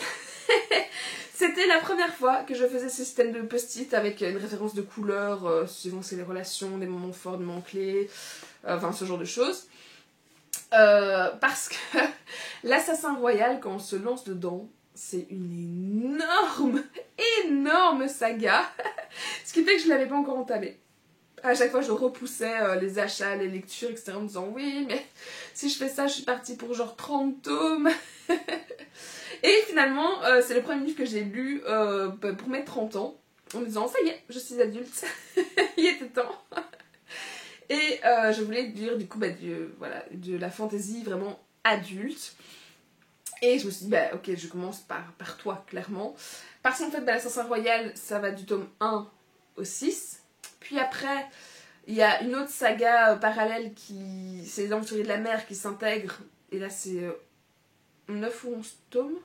Speaker 1: C'était la première fois que je faisais ce système de post-it avec une référence de couleur, suivant les relations, des moments forts, des moments clés, enfin ce genre de choses. Parce que l'Assassin Royal, quand on se lance dedans, c'est une énorme saga. Ce qui fait que je ne l'avais pas encore entamé. À chaque fois, je repoussais les achats, les lectures, etc. en me disant oui, mais si je fais ça, je suis partie pour genre 30 tomes. Et finalement, c'est le premier livre que j'ai lu pour mes 30 ans, en me disant ça y est, je suis adulte. Il était temps. Et je voulais lire du coup de la fantasy vraiment adulte. Et je me suis dit, ok, je commence par toi, clairement. Parce qu'en fait, l'Assassin Royal, ça va du tome 1 au 6. Puis après, il y a une autre saga parallèle c'est les Aventuriers de la Mer qui s'intègrent. Et là, c'est 9 ou 11 tomes.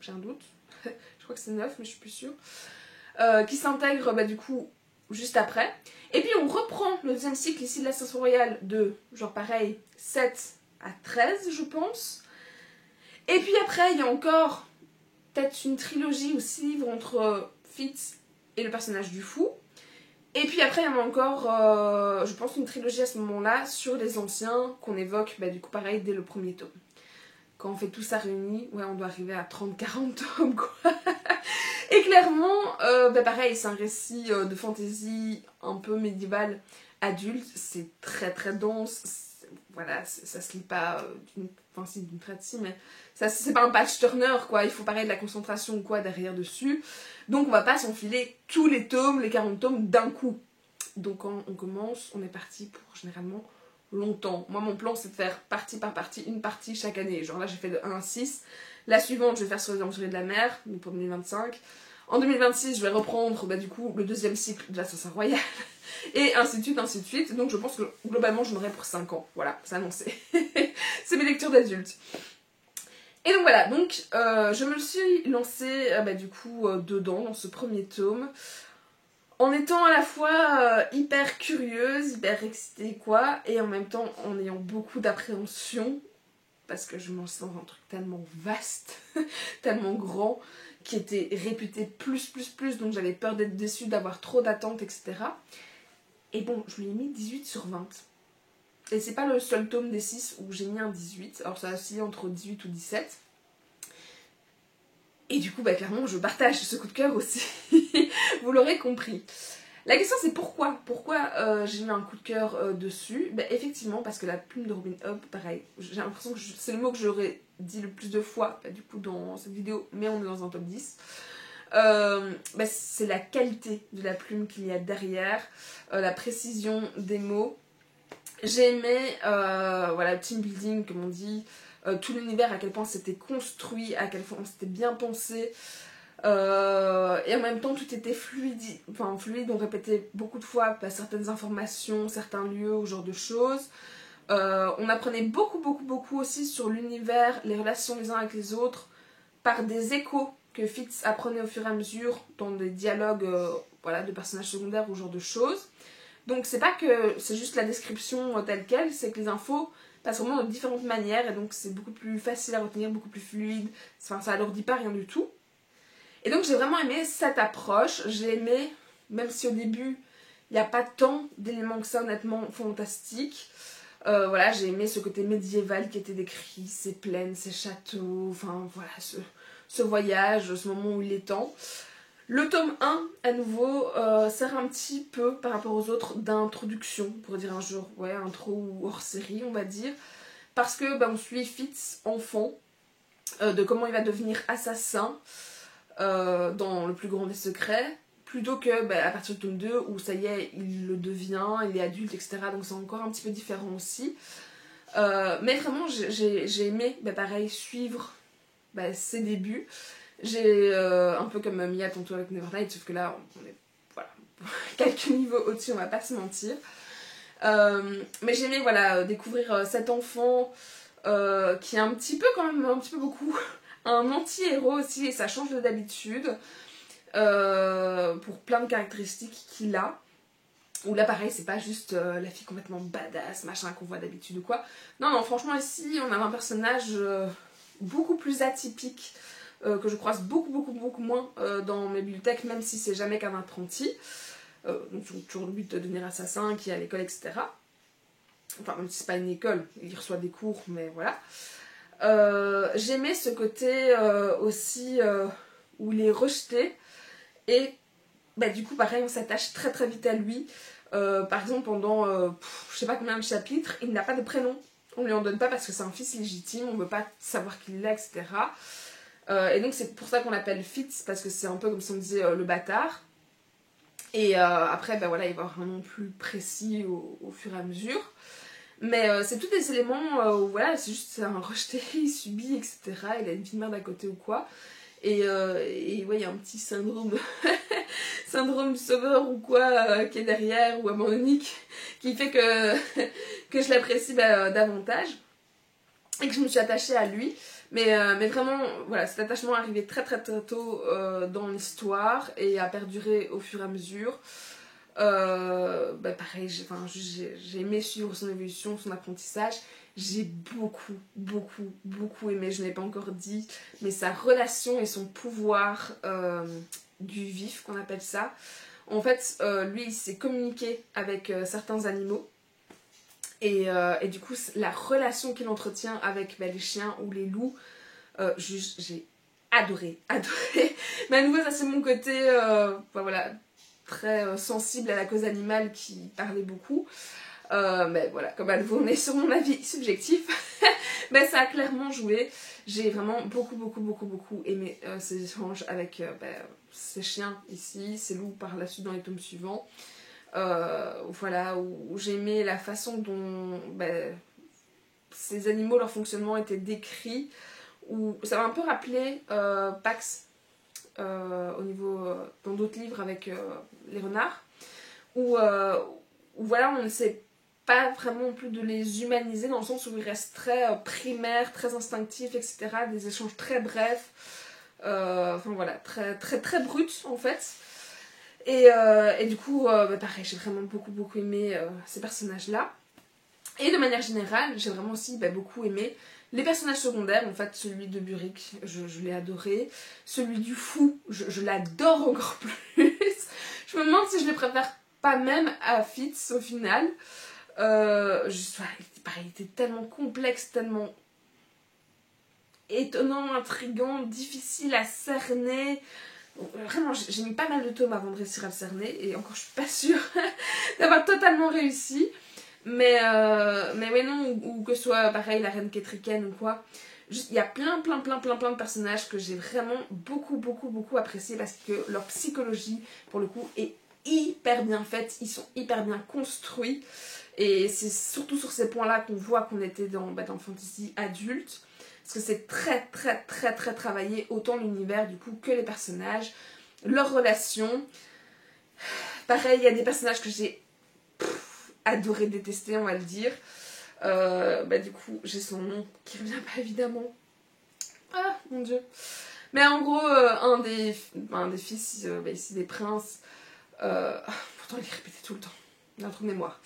Speaker 1: J'ai un doute. Je crois que c'est 9, mais je suis plus sûre. Qui s'intègrent du coup juste après. Et puis on reprend le deuxième cycle ici de l'Assassin Royal de genre pareil 7 à 13 je pense. Et puis après il y a encore peut-être une trilogie ou 6 livres entre Fitz et le personnage du fou. Et puis après il y en a encore je pense une trilogie à ce moment-là sur les anciens qu'on évoque du coup pareil dès le premier tome. Quand on fait tout ça réuni, ouais on doit arriver à 30-40 tomes quoi. Et clairement, pareil, c'est un récit de fantasy un peu médiéval adulte, c'est très très dense, voilà, ça se lit pas d'une traite si, mais c'est pas un page turner quoi, il faut pareil de la concentration ou quoi derrière dessus, donc on va pas s'enfiler tous les tomes, les 40 tomes d'un coup. Donc quand on commence, on est parti pour généralement longtemps. Moi mon plan c'est de faire partie par partie, une partie chaque année, genre là j'ai fait de 1 à 6, la suivante je vais faire sur les Aventuriers de la Mer, mais pour 2025. En 2026, je vais reprendre du coup le deuxième cycle de l'Assassin Royal. Et ainsi de suite, ainsi de suite. Donc je pense que globalement, j'en aurai pour 5 ans. Voilà, c'est annoncé. C'est mes lectures d'adultes. Et donc voilà, donc je me suis lancée du coup dedans, dans ce premier tome. En étant à la fois hyper curieuse, hyper excitée quoi. Et en même temps en ayant beaucoup d'appréhension. Parce que je me lance dans un truc tellement vaste, tellement grand, qui était réputé plus, donc j'avais peur d'être déçue, d'avoir trop d'attentes, etc. Et bon, je lui ai mis 18 sur 20. Et c'est pas le seul tome des 6 où j'ai mis un 18, alors ça a oscillé entre 18 ou 17. Et du coup, clairement, je partage ce coup de cœur aussi, vous l'aurez compris. La question c'est pourquoi j'ai mis un coup de cœur dessus. Effectivement parce que la plume de Robin Hobb, pareil, j'ai l'impression que c'est le mot que j'aurais dit le plus de fois du coup dans cette vidéo, mais on est dans un top 10. C'est la qualité de la plume qu'il y a derrière, la précision des mots. J'ai aimé le team building comme on dit, tout l'univers, à quel point c'était construit, à quel point c'était bien pensé. Et en même temps tout était fluide, on répétait beaucoup de fois certaines informations, certains lieux, ou genre de choses. On apprenait beaucoup aussi sur l'univers, les relations les uns avec les autres, par des échos que Fitz apprenait au fur et à mesure dans des dialogues de personnages secondaires ou genre de choses. Donc c'est pas que c'est juste la description telle quelle, c'est que les infos passent vraiment de différentes manières et donc c'est beaucoup plus facile à retenir, beaucoup plus fluide, ça leur dit pas rien du tout. Et donc j'ai vraiment aimé cette approche, j'ai aimé, même si au début il n'y a pas tant d'éléments que ça honnêtement fantastiques, j'ai aimé ce côté médiéval qui était décrit, ces plaines, ces châteaux, ce voyage, ce moment où il est temps. Le tome 1, à nouveau, sert un petit peu par rapport aux autres d'introduction, pour dire un jour, intro ou hors série on va dire, parce que on suit Fitz enfant, de comment il va devenir assassin. dans Le plus grand des secrets, plutôt que à partir du tome 2 où ça y est, il le devient, il est adulte, etc. Donc c'est encore un petit peu différent aussi. Mais vraiment, j'ai aimé, pareil, suivre ses débuts. J'ai un peu comme Mia tantôt avec Nevernight, sauf que là, on est voilà, quelques niveaux au-dessus, on va pas se mentir. Mais j'aimais découvrir cet enfant qui est un petit peu quand même, un petit peu beaucoup, un anti-héros aussi, et ça change de d'habitude, pour plein de caractéristiques qu'il a. Où là pareil, c'est pas juste la fille complètement badass, machin qu'on voit d'habitude ou quoi. Non, franchement ici, on a un personnage beaucoup plus atypique, que je croise beaucoup moins dans mes bibliothèques, même si c'est jamais qu'un apprenti. Donc ils ont toujours le but de devenir assassin, qui est à l'école, etc. Enfin, même si c'est pas une école, il reçoit des cours, mais voilà. J'aimais ce côté aussi où il est rejeté, et du coup pareil, on s'attache très vite à lui. Par exemple, pendant je sais pas combien de chapitres, il n'a pas de prénom. On lui en donne pas parce que c'est un fils légitime, on veut pas savoir qui il est, etc. Et donc c'est pour ça qu'on l'appelle Fitz, parce que c'est un peu comme si on disait le bâtard. Et après, il va y avoir un nom plus précis au fur et à mesure. Mais c'est tous des éléments où c'est juste un rejeté, il subit, etc. Il a une vie de merde à côté ou quoi. Et il y a un petit syndrome syndrome du sauveur ou quoi qui est derrière, ou abandonnique, qui fait que je l'apprécie davantage et que je me suis attachée à lui. Mais vraiment, cet attachement est arrivé très tôt dans l'histoire et a perduré au fur et à mesure. Pareil, j'ai aimé suivre son évolution, son apprentissage. J'ai beaucoup aimé, je n'ai pas encore dit, mais sa relation et son pouvoir du vif, qu'on appelle ça. En fait, lui, il s'est communiqué avec certains animaux. Et du coup, la relation qu'il entretient avec les chiens ou les loups, j'ai adoré. Mais à nouveau, ça c'est mon côté très sensible à la cause animale qui parlait beaucoup. Mais comme à nouveau on est sur mon avis subjectif, ça a clairement joué. J'ai vraiment beaucoup aimé ces échanges avec ces chiens ici, ces loups par la suite dans les tomes suivants. Où j'ai aimé la façon dont ces animaux, leur fonctionnement était décrit, où ça m'a un peu rappelé Pax au niveau dans d'autres livres avec les renards, où on ne sait pas vraiment non plus de les humaniser, dans le sens où ils restent très primaires, très instinctifs, etc. Des échanges très brefs, très bruts en fait. Et du coup, pareil, j'ai vraiment beaucoup aimé ces personnages-là. Et de manière générale, j'ai vraiment aussi beaucoup aimé les personnages secondaires. En fait, celui de Burick, je l'ai adoré. Celui du fou, je l'adore encore plus. Je me demande si je le préfère pas même à Fitz au final. Il était tellement complexe, tellement étonnant, intriguant, difficile à cerner. Vraiment, j'ai mis pas mal de tomes avant de réussir à le cerner, et encore je suis pas sûre d'avoir totalement réussi. Mais non, ou que ce soit pareil, la reine Ketriken ou quoi. Il y a plein de personnages que j'ai vraiment beaucoup apprécié, parce que leur psychologie, pour le coup, est hyper bien faite. Ils sont hyper bien construits. Et c'est surtout sur ces points-là qu'on voit qu'on était dans le fantasy adulte. Parce que c'est très travaillé, autant l'univers du coup que les personnages, leurs relations. Pareil, il y a des personnages que j'ai adoré détester, on va le dire. Du coup, j'ai son nom qui revient pas évidemment. Ah, mon dieu. Mais en gros, un des fils, ici des princes, pourtant il est répété tout le temps, il a un trou de mémoire.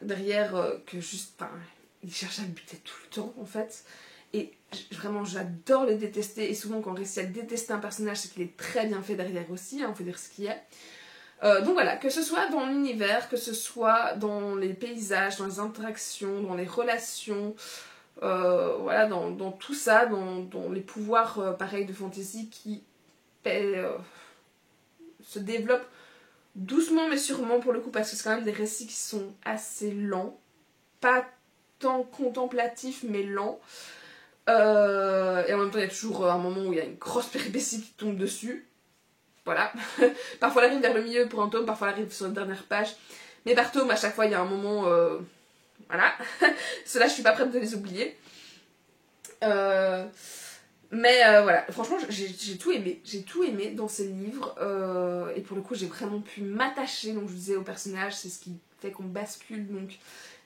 Speaker 1: Derrière, que juste, il cherche à le buter tout le temps en fait. Et vraiment, j'adore le détester. Et souvent, quand on réussit à détester un personnage, c'est qu'il est très bien fait derrière aussi, il faut dire ce qu'il y a. Donc voilà, que ce soit dans l'univers, que ce soit dans les paysages, dans les interactions, dans les relations, dans tout ça, dans les pouvoirs pareils de fantasy qui se développent doucement mais sûrement pour le coup, parce que c'est quand même des récits qui sont assez lents, pas tant contemplatifs mais lents. Et en même temps, il y a toujours un moment où il y a une grosse péripétie qui tombe dessus. Voilà. Parfois, elle arrive vers le milieu pour un tome, parfois, elle arrive sur la dernière page. Mais par tome, à chaque fois, il y a un moment... Voilà. Ceux-là, je suis pas prête de les oublier. Voilà, franchement, j'ai tout aimé. J'ai tout aimé dans ces livres. Et pour le coup, j'ai vraiment pu m'attacher, donc je vous disais, au personnage. C'est ce qui fait qu'on bascule donc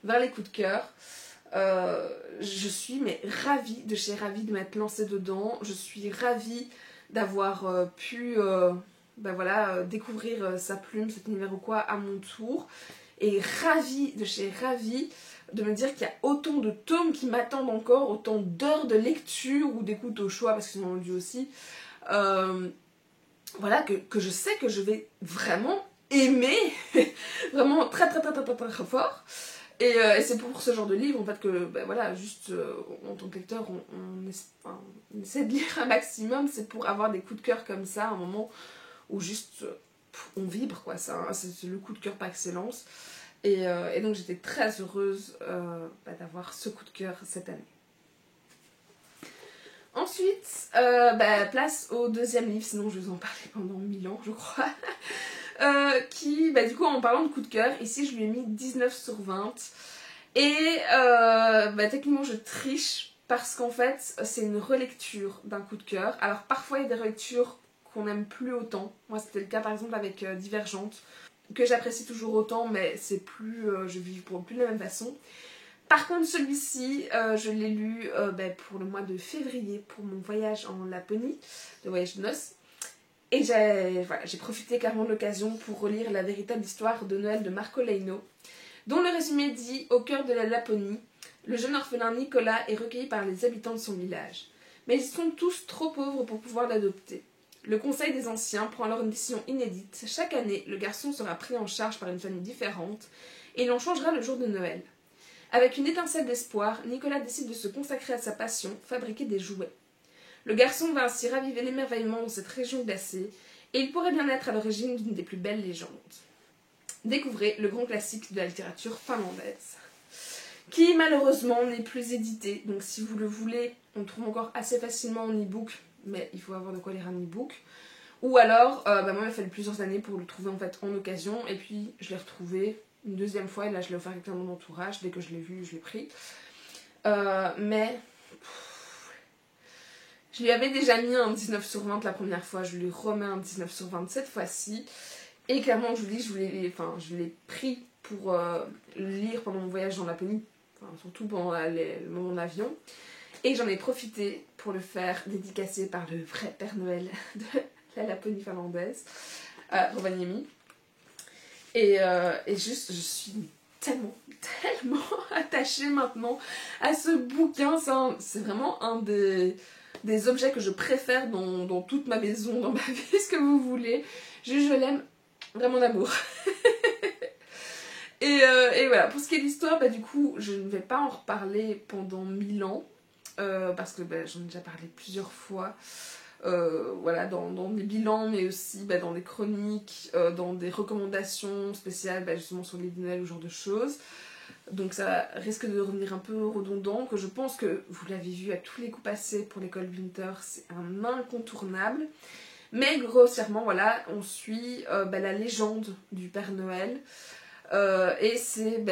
Speaker 1: vers les coups de cœur. Je suis mais ravie de chez ravie de m'être lancée dedans. Je suis ravie d'avoir pu découvrir sa plume, cet univers ou quoi à mon tour. Et ravie de chez ravie de me dire qu'il y a autant de tomes qui m'attendent encore, autant d'heures de lecture ou d'écoute au choix, parce que c'est mon dieu aussi. Voilà, que je sais que je vais vraiment aimer, vraiment très très très très très très, très fort. Et c'est pour ce genre de livre en fait que, voilà, juste en tant que lecteur, on essaie de lire un maximum, c'est pour avoir des coups de cœur comme ça, un moment où juste on vibre, quoi. C'est le coup de cœur par excellence. Et donc j'étais très heureuse d'avoir ce coup de cœur cette année. Ensuite, place au deuxième livre, sinon je vais vous en parler pendant 1000 ans, je crois. Qui, du coup, en parlant de coup de cœur, ici je lui ai mis 19 sur 20. Et techniquement je triche parce qu'en fait c'est une relecture d'un coup de cœur. Alors parfois il y a des relectures qu'on n'aime plus autant. Moi c'était le cas par exemple avec Divergente, que j'apprécie toujours autant, mais c'est plus, je vis pour plus de la même façon. Par contre, celui-ci, je l'ai lu pour le mois de février, pour mon voyage en Laponie, le voyage de noces. Et j'ai profité carrément de l'occasion pour relire la véritable histoire de Noël de Marco Leino, dont le résumé dit « Au cœur de la Laponie, le jeune orphelin Nicolas est recueilli par les habitants de son village. Mais ils sont tous trop pauvres pour pouvoir l'adopter. Le conseil des anciens prend alors une décision inédite. Chaque année, le garçon sera pris en charge par une famille différente et il en changera le jour de Noël. Avec une étincelle d'espoir, Nicolas décide de se consacrer à sa passion, fabriquer des jouets. Le garçon va ainsi raviver l'émerveillement dans cette région glacée et il pourrait bien être à l'origine d'une des plus belles légendes. Découvrez le grand classique de la littérature finlandaise, qui malheureusement n'est plus édité. Donc si vous le voulez, on le trouve encore assez facilement en e-book, mais il faut avoir de quoi lire un e-book. Ou alors, moi il m'a fallu plusieurs années pour le trouver en fait en occasion, et puis je l'ai retrouvé une deuxième fois, et là je l'ai offert à quelqu'un de mon entourage, dès que je l'ai vu, je l'ai pris. Je lui avais déjà mis un 19 sur 20 la première fois, je lui remets un 19 sur 20 cette fois-ci. Et clairement, je vous dis, je l'ai pris pour le lire pendant mon voyage dans Laponie, surtout pendant le moment d'avion. Et j'en ai profité pour le faire dédicacer par le vrai Père Noël de la Laponie finlandaise, Rovaniemi. Et juste, je suis tellement attachée maintenant à ce bouquin. C'est vraiment un des objets que je préfère dans toute ma maison, dans ma vie, ce que vous voulez. Je l'aime vraiment d'amour. et voilà, pour ce qui est de l'histoire, du coup, je ne vais pas en reparler pendant 1000 ans. Parce que j'en ai déjà parlé plusieurs fois. Voilà, dans des bilans, mais aussi dans des chroniques, dans des recommandations spéciales justement sur les Noël ou ce genre de choses. Donc ça risque de revenir un peu redondant, que je pense que vous l'avez vu à tous les coups passés pour l'école Winter, c'est un incontournable. Mais grossièrement, voilà, on suit la légende du Père Noël. Et c'est,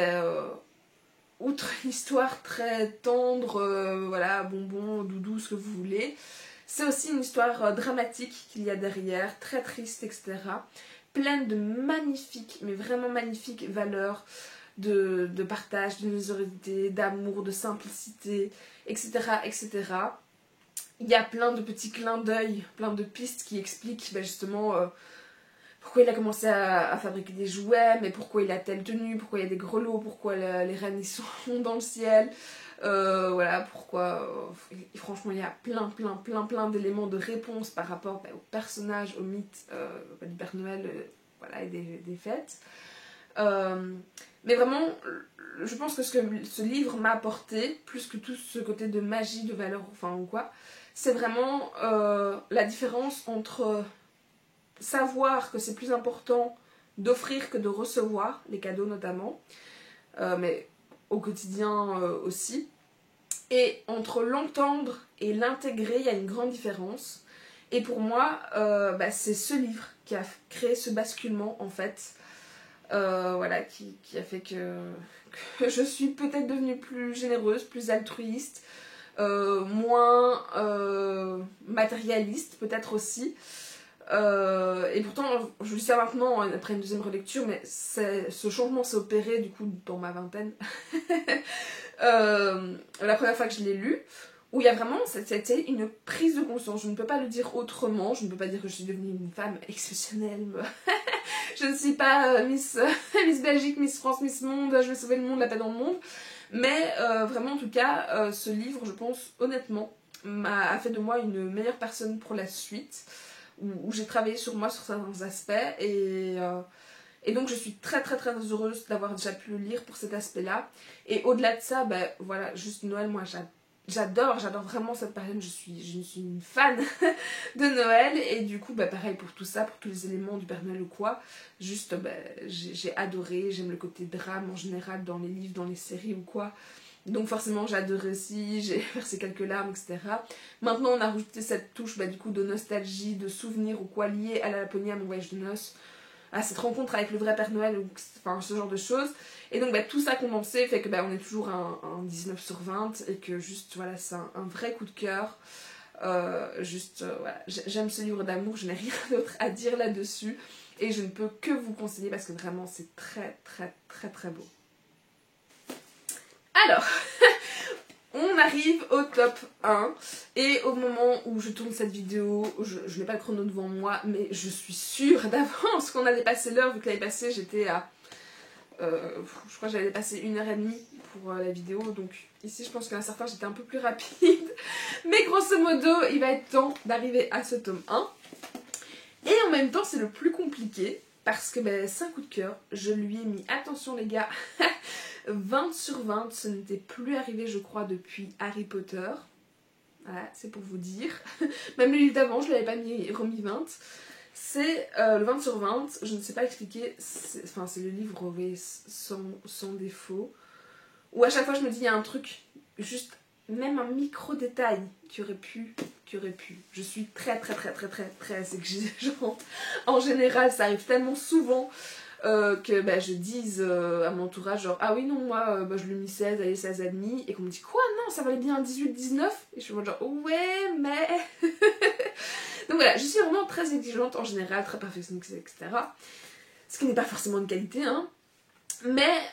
Speaker 1: outre une histoire très tendre, voilà, bonbon, doudou, ce que vous voulez, c'est aussi une histoire dramatique qu'il y a derrière, très triste, etc. Pleine de magnifiques, mais vraiment magnifiques valeurs de partage, de générosité, d'amour, de simplicité, etc., etc. Il y a plein de petits clins d'œil, plein de pistes qui expliquent justement pourquoi il a commencé à fabriquer des jouets, mais pourquoi il a telle tenue, pourquoi il y a des grelots, pourquoi les reines sont dans le ciel. Voilà, pourquoi... franchement, il y a plein d'éléments de réponse par rapport au personnage, au mythe du Père Noël voilà, et des fêtes. Mais vraiment, je pense que ce livre m'a apporté, plus que tout ce côté de magie, de valeur, ou quoi, c'est vraiment la différence entre savoir que c'est plus important d'offrir que de recevoir, les cadeaux notamment, mais au quotidien aussi. Et entre l'entendre et l'intégrer, il y a une grande différence. Et pour moi, c'est ce livre qui a créé ce basculement en fait. Voilà, qui a fait que je suis peut-être devenue plus généreuse, plus altruiste, moins matérialiste peut-être aussi. Et pourtant, je dis ça maintenant après une deuxième relecture, mais ce changement s'est opéré du coup dans ma vingtaine. La première fois que je l'ai lu, où il y a vraiment, c'était une prise de conscience. Je ne peux pas le dire autrement, je ne peux pas dire que je suis devenue une femme exceptionnelle. Je ne suis pas Miss Belgique, Miss France, Miss Monde, je vais sauver le monde, la paix dans le monde. Mais vraiment, en tout cas, ce livre, je pense, honnêtement, a fait de moi une meilleure personne pour la suite, où j'ai travaillé sur moi, sur certains aspects, et donc je suis très très très heureuse d'avoir déjà pu le lire pour cet aspect-là. Et au-delà de ça, voilà, juste Noël, moi j'adore vraiment cette période, je suis une fan de Noël, et du coup pareil pour tout ça, pour tous les éléments du Père Noël ou quoi, juste j'ai adoré, j'aime le côté drame en général dans les livres, dans les séries ou quoi, donc forcément j'ai adoré aussi, j'ai versé quelques larmes, etc. Maintenant on a rajouté cette touche du coup de nostalgie, de souvenirs ou quoi lié à la Laponie, à mon voyage de noces, à cette rencontre avec le vrai Père Noël, ou enfin ce genre de choses. Et donc tout ça condensé fait que on est toujours un 19 sur 20 et que juste voilà, c'est un vrai coup de cœur. Voilà, j'aime ce livre d'amour, je n'ai rien d'autre à dire là-dessus et je ne peux que vous conseiller parce que vraiment c'est très très très très beau. Alors, on arrive au top 1 et au moment où je tourne cette vidéo, je n'ai pas le chrono devant moi, mais je suis sûre d'avance qu'on a dépassé l'heure, vu que l'année passée j'étais à... je crois que j'avais dépassé 1h30 pour la vidéo, donc ici je pense qu'il y en a certains j'étais un peu plus rapide, mais grosso modo il va être temps d'arriver à ce tome 1. Et en même temps c'est le plus compliqué, parce que c'est un coup de cœur, je lui ai mis, attention les gars, 20 sur 20, ce n'était plus arrivé je crois depuis Harry Potter. Voilà, c'est pour vous dire. Même le livre d'avant, je ne l'avais pas remis 20. C'est le 20 sur 20, je ne sais pas expliquer, c'est le livre sans défaut. Où à chaque fois je me dis, il y a un truc, juste même un micro détail qui aurait pu. Je suis très très très très très très exigeante. En général, ça arrive tellement souvent que je dise à mon entourage genre ah oui non moi je lui ai mis 16, allez 16,5 et qu'on me dit quoi non ça valait bien un 18-19 et je suis genre ouais mais donc voilà, je suis vraiment très exigeante en général, très perfectionniste, etc. Ce qui n'est pas forcément une qualité hein. Mais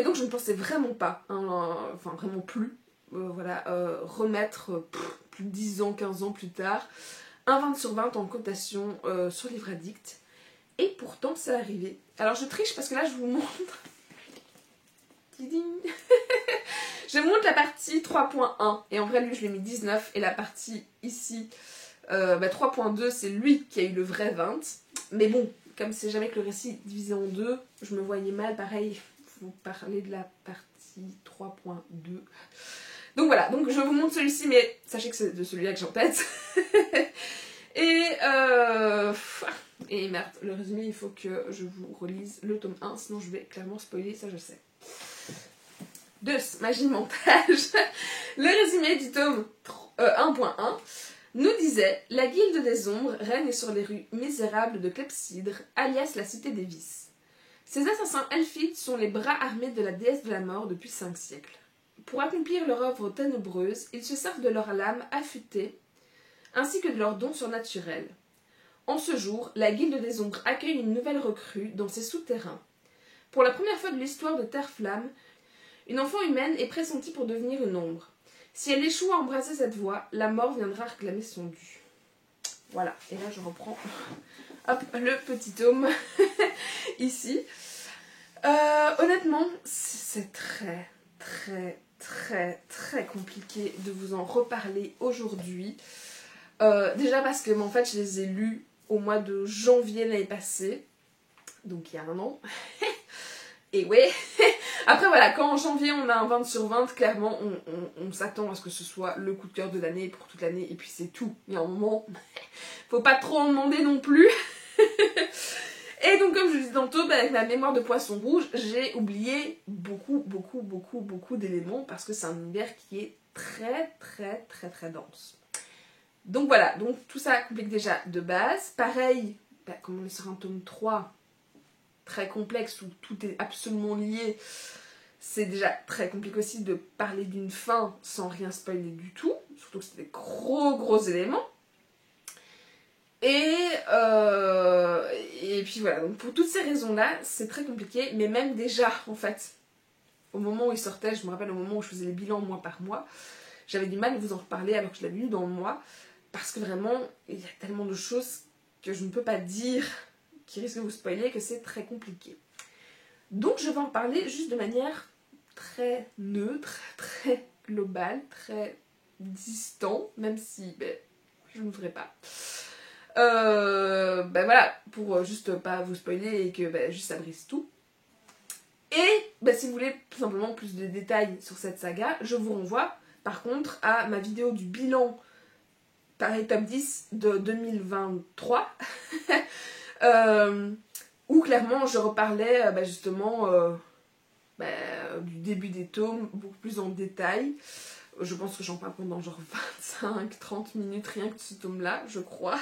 Speaker 1: donc je ne pensais vraiment pas enfin vraiment plus remettre plus de 10 ans, 15 ans plus tard un 20 sur 20 en cotation sur Livre Addict. Et pourtant, c'est arrivé. Alors, je triche parce que là, je vous montre. Je montre la partie 3.1. Et en vrai, lui, je lui ai mis 19. Et la partie ici, 3.2, c'est lui qui a eu le vrai 20. Mais bon, comme c'est jamais que le récit est divisé en deux, je me voyais mal. Pareil, il faut parler de la partie 3.2. Donc voilà, donc je vous montre celui-ci, mais sachez que c'est de celui-là que j'en tête. Et merde, le résumé, il faut que je vous relise le tome 1, sinon je vais clairement spoiler, ça je sais. 2. Magie de montage. Le résumé du tome 1.1 nous disait « La guilde des ombres règne sur les rues misérables de Clepsydre, alias la cité des vices. Ces assassins elfites sont les bras armés de la déesse de la mort depuis 5 siècles. Pour accomplir leur œuvre ténébreuse, ils se servent de leurs lames affûtées ainsi que de leurs dons surnaturels. En ce jour, la Guilde des Ombres accueille une nouvelle recrue dans ses souterrains. Pour la première fois de l'histoire de Terre-Flamme, une enfant humaine est pressentie pour devenir une ombre. Si elle échoue à embrasser cette voie, la mort viendra réclamer son dû. » Voilà, et là je reprends le petit tome ici. Honnêtement, c'est très très très très compliqué de vous en reparler aujourd'hui. Déjà parce que en fait je les ai lus au mois de janvier l'année passée, donc il y a un an. Et ouais, après voilà, quand en janvier on a un 20 sur 20, clairement on s'attend à ce que ce soit le coup de cœur de l'année pour toute l'année, et puis c'est tout. Il y a un moment, faut pas trop en demander non plus. Et donc comme je le disais tantôt, avec ma mémoire de poisson rouge, j'ai oublié beaucoup d'éléments parce que c'est un univers qui est très dense. Donc voilà, donc tout ça complique déjà de base. Pareil, comme on est sur un tome 3 très complexe où tout est absolument lié, c'est déjà très compliqué aussi de parler d'une fin sans rien spoiler du tout, surtout que c'est des gros éléments. Et puis voilà, donc pour toutes ces raisons-là, c'est très compliqué, mais même déjà, en fait, au moment où il sortait, je me rappelle au moment où je faisais les bilans mois par mois, j'avais du mal à vous en reparler alors que je l'avais lu dans le mois, parce que vraiment, il y a tellement de choses que je ne peux pas dire qui risquent de vous spoiler que c'est très compliqué. Donc je vais en parler juste de manière très neutre, très globale, très distant, même si je ne le ferai pas. Voilà, pour juste pas vous spoiler et que juste ça brise tout. Et si vous voulez tout simplement plus de détails sur cette saga, je vous renvoie par contre à ma vidéo du bilan pareil top 10 de 2023 où clairement je reparlais justement du début des tomes beaucoup plus en détail. Je pense que j'en parle pendant genre 25-30 minutes rien que de ce tome là, je crois.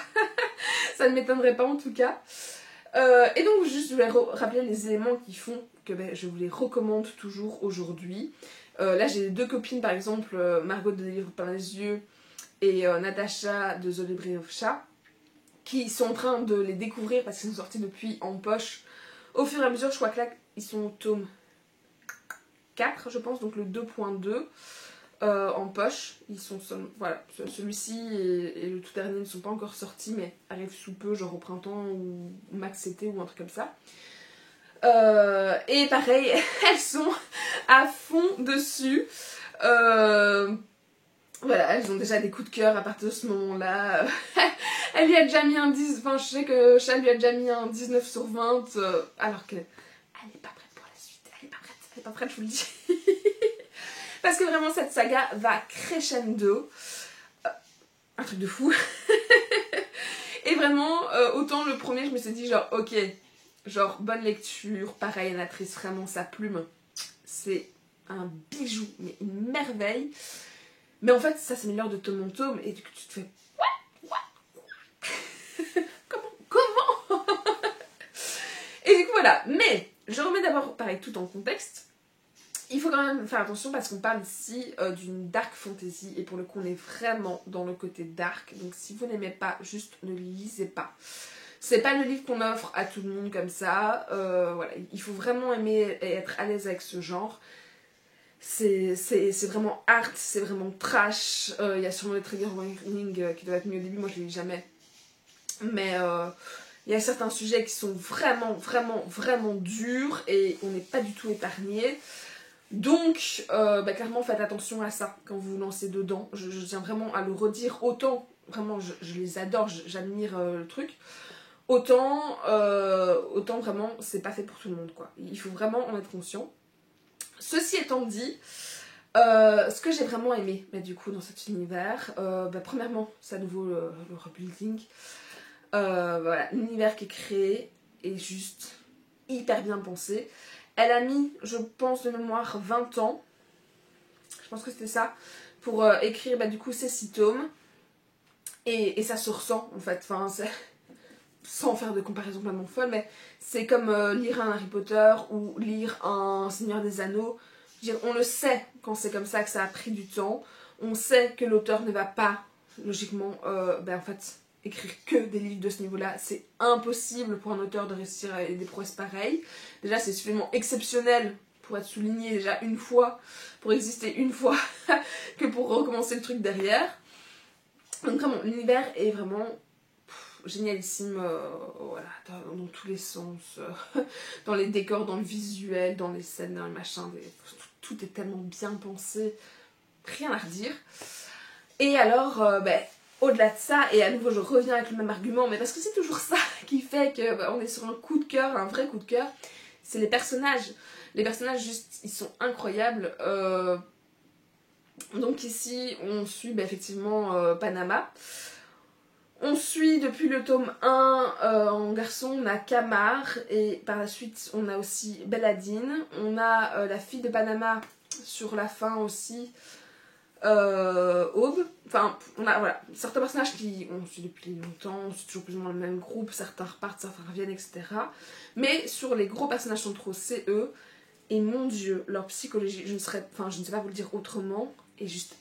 Speaker 1: Ça ne m'étonnerait pas en tout cas. Et donc juste je voulais rappeler les éléments qui font que je vous les recommande toujours aujourd'hui. Là j'ai deux copines par exemple, Margot de Livre par les yeux et Natacha de The Library of Chat, qui sont en train de les découvrir parce qu'ils sont sortis depuis en poche. Au fur et à mesure, je crois que là ils sont au tome 4 je pense, donc le 2.2 en poche. Ils sont voilà, celui-ci et le tout dernier ne sont pas encore sortis mais arrivent sous peu, genre au printemps ou max été ou un truc comme ça. Et pareil, elles sont à fond dessus. Voilà, elles ont déjà des coups de cœur à partir de ce moment-là. Elle lui a déjà mis un 10, enfin je sais que Chat lui a déjà mis un 19 sur 20, alors que elle n'est pas prête pour la suite, elle est pas prête, je vous le dis. Parce que vraiment cette saga va crescendo, un truc de fou. Et vraiment, autant le premier je me suis dit genre ok, genre bonne lecture, pareil Anatrice, vraiment sa plume, c'est un bijou, mais une merveille. Mais en fait, ça s'améliore de tome en tome et du coup tu te fais what comment Et du coup voilà, mais je remets d'abord pareil tout en contexte. Il faut quand même faire attention parce qu'on parle ici d'une dark fantasy et pour le coup on est vraiment dans le côté dark. Donc si vous n'aimez pas, juste ne lisez pas. C'est pas le livre qu'on offre à tout le monde comme ça. Voilà, il faut vraiment aimer et être à l'aise avec ce genre. C'est vraiment art, c'est vraiment trash. Il y a sûrement des trigger warnings qui doivent être mis au début, moi je les lis jamais. Mais il y a certains sujets qui sont vraiment durs et on n'est pas du tout épargné. Donc clairement faites attention à ça quand vous vous lancez dedans. Je tiens vraiment à le redire, autant vraiment je les adore, j'admire le truc. Autant vraiment c'est pas fait pour tout le monde quoi. Il faut vraiment en être conscient. Ceci étant dit, ce que j'ai vraiment aimé du coup dans cet univers, premièrement c'est à nouveau le rebuilding. Voilà, l'univers qui est créé est juste hyper bien pensé. Elle a mis, je pense de mémoire, 20 ans, je pense que c'était ça, pour écrire du coup ces 6 tomes. Et ça se ressent en fait, enfin, sans faire de comparaison vraiment folle, mais c'est comme lire un Harry Potter ou lire un Seigneur des Anneaux. Je veux dire, on le sait quand c'est comme ça que ça a pris du temps. On sait que l'auteur ne va pas, logiquement, en fait, écrire que des livres de ce niveau-là. C'est impossible pour un auteur de réussir à des prouesses pareilles. Déjà, c'est suffisamment exceptionnel pour être souligné déjà une fois, pour exister une fois, que pour recommencer le truc derrière. Donc vraiment, l'univers est vraiment génialissime, voilà, dans tous les sens, dans les décors, dans le visuel, dans les scènes, dans les machins, tout est tellement bien pensé, rien à redire. Et alors, au-delà de ça, et à nouveau je reviens avec le même argument, mais parce que c'est toujours ça qui fait qu'on est sur un coup de cœur, un vrai coup de cœur, c'est les personnages. Les personnages, juste, ils sont incroyables. Donc ici, on suit effectivement Panama. On suit depuis le tome 1, en garçon, on a Kamar, et par la suite, on a aussi Belladine. On a la fille de Panama sur la fin aussi, Aube. Enfin, on a voilà, certains personnages qui on suit depuis longtemps, c'est toujours plus ou moins le même groupe, certains repartent, certains reviennent, etc. Mais sur les gros personnages centraux, c'est eux. Et mon Dieu, leur psychologie, je ne sais pas vous le dire autrement, est juste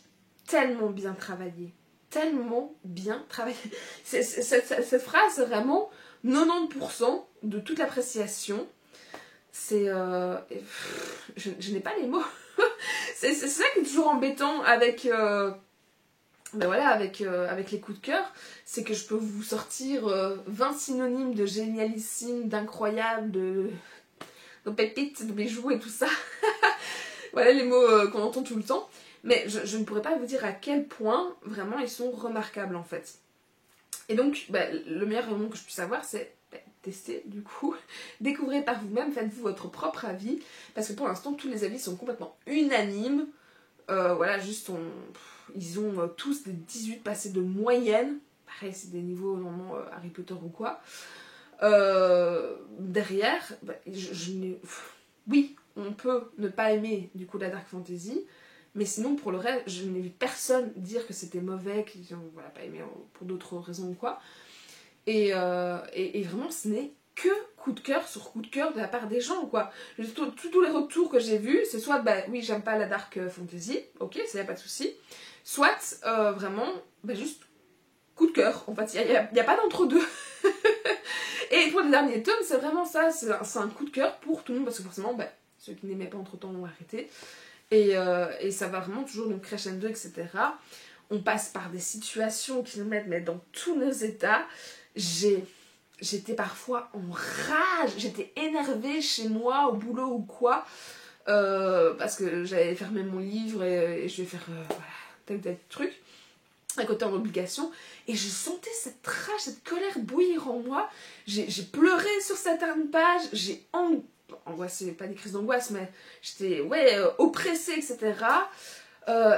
Speaker 1: tellement bien travaillée. Tellement bien travaillée. Cette phrase, c'est vraiment 90% de toute l'appréciation. C'est... je n'ai pas les mots. c'est ça qui est toujours embêtant avec... ben voilà, avec les coups de cœur, c'est que je peux vous sortir 20 synonymes de génialissime, d'incroyable, de pépites, de bijoux et tout ça. Voilà les mots qu'on entend tout le temps. Mais je ne pourrais pas vous dire à quel point, vraiment, ils sont remarquables, en fait. Et donc, le meilleur moment que je puisse avoir, c'est tester, du coup. Découvrez par vous-même, faites-vous votre propre avis. Parce que pour l'instant, tous les avis sont complètement unanimes. Voilà, juste, ils ont tous des 18 passés de moyenne. Pareil, c'est des niveaux, normalement, Harry Potter ou quoi. Derrière, oui, on peut ne pas aimer du coup la Dark Fantasy, mais sinon pour le reste, je n'ai vu personne dire que c'était mauvais, qu'ils n'ont pas aimé pour d'autres raisons ou quoi. Et vraiment, ce n'est que coup de cœur sur coup de cœur de la part des gens, quoi. Tous les retours que j'ai vus, c'est soit, oui, j'aime pas la Dark Fantasy, ok, ça y a pas de souci, soit vraiment, juste coup de cœur, en fait, il n'y a pas d'entre-deux. Et pour le dernier tome, c'est vraiment ça, c'est un coup de cœur pour tout le monde, parce que forcément, ceux qui n'aimaient pas entre-temps ont arrêté. Et ça va vraiment toujours donc crescendo, etc. On passe par des situations qui nous mettent dans tous nos états. J'étais parfois en rage, j'étais énervée chez moi, au boulot ou quoi, parce que j'avais fermé mon livre et je vais faire tel truc à côté en obligation, et je sentais cette rage, cette colère bouillir en moi. J'ai pleuré sur certaines pages, j'ai angoissé, pas des crises d'angoisse, mais j'étais oppressée, etc.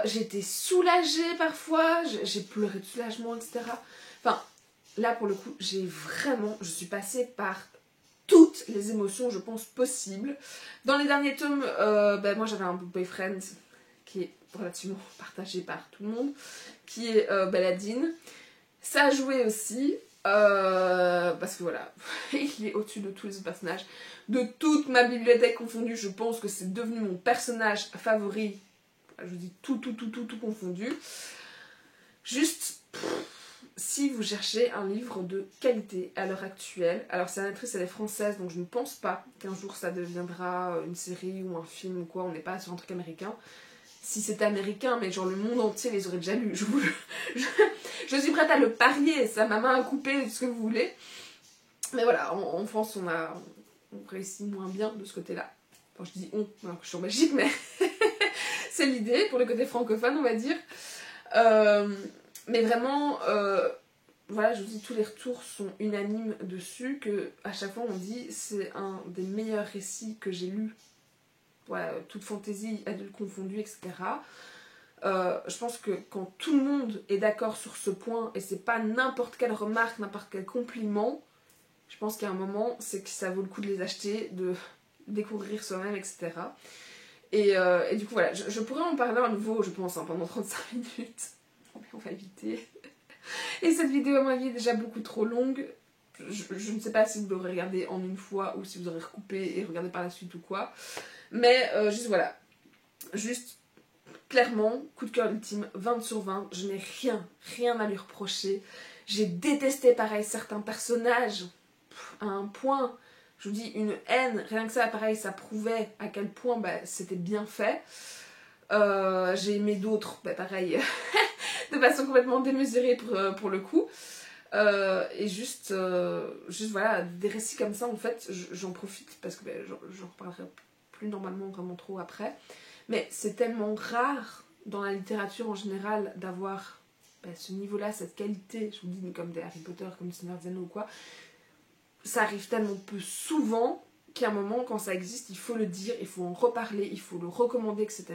Speaker 1: J'étais soulagée parfois, j'ai pleuré de soulagement, etc. Enfin, là pour le coup, je suis passée par toutes les émotions, je pense, possibles. Dans les derniers tomes, moi j'avais un boyfriend qui est relativement partagé par tout le monde, qui est Belladine. Ça a joué aussi, parce que voilà, il est au-dessus de tous les autres personnages. De toute ma bibliothèque confondue, je pense que c'est devenu mon personnage favori. Je vous dis tout confondu. Juste, si vous cherchez un livre de qualité à l'heure actuelle, alors c'est l'actrice, elle est française, donc je ne pense pas qu'un jour ça deviendra une série ou un film ou quoi, on n'est pas sur un truc américain. Si c'était américain, mais genre le monde entier les aurait déjà lus. Je suis prête à le parier, ça ma main à couper, ce que vous voulez. Mais voilà, en France, on réussit moins bien de ce côté-là. Enfin, je dis on, alors que je suis en Belgique, mais c'est l'idée, pour le côté francophone, on va dire. Mais vraiment, voilà, je vous dis, tous les retours sont unanimes dessus, que à chaque fois on dit c'est un des meilleurs récits que j'ai lus. Voilà, toute fantaisie, adulte confondue, etc. Je pense que quand tout le monde est d'accord sur ce point, et c'est pas n'importe quelle remarque, n'importe quel compliment, je pense qu'à un moment, c'est que ça vaut le coup de les acheter, de découvrir soi-même, etc. Et du coup, voilà, je pourrais en parler à nouveau, je pense, pendant 35 minutes. Mais on va éviter. Et cette vidéo, à mon avis, est déjà beaucoup trop longue. Je ne sais pas si vous l'aurez regardé en une fois ou si vous aurez recoupé et regardé par la suite ou quoi. Mais juste voilà. Juste, clairement, coup de cœur ultime, 20 sur 20. Je n'ai rien à lui reprocher. J'ai détesté, pareil, certains personnages à un point. Je vous dis, une haine, rien que ça, pareil, ça prouvait à quel point c'était bien fait. J'ai aimé d'autres, pareil, de façon complètement démesurée pour le coup. Et juste voilà, des récits comme ça, en fait, j'en profite parce que j'en reparlerai plus normalement vraiment trop après. Mais c'est tellement rare dans la littérature en général d'avoir ce niveau-là, cette qualité, je vous dis, comme des Harry Potter, comme des Seigneur des Anneaux ou quoi. Ça arrive tellement peu souvent qu'à un moment, quand ça existe, il faut le dire, il faut en reparler, il faut le recommander, etc.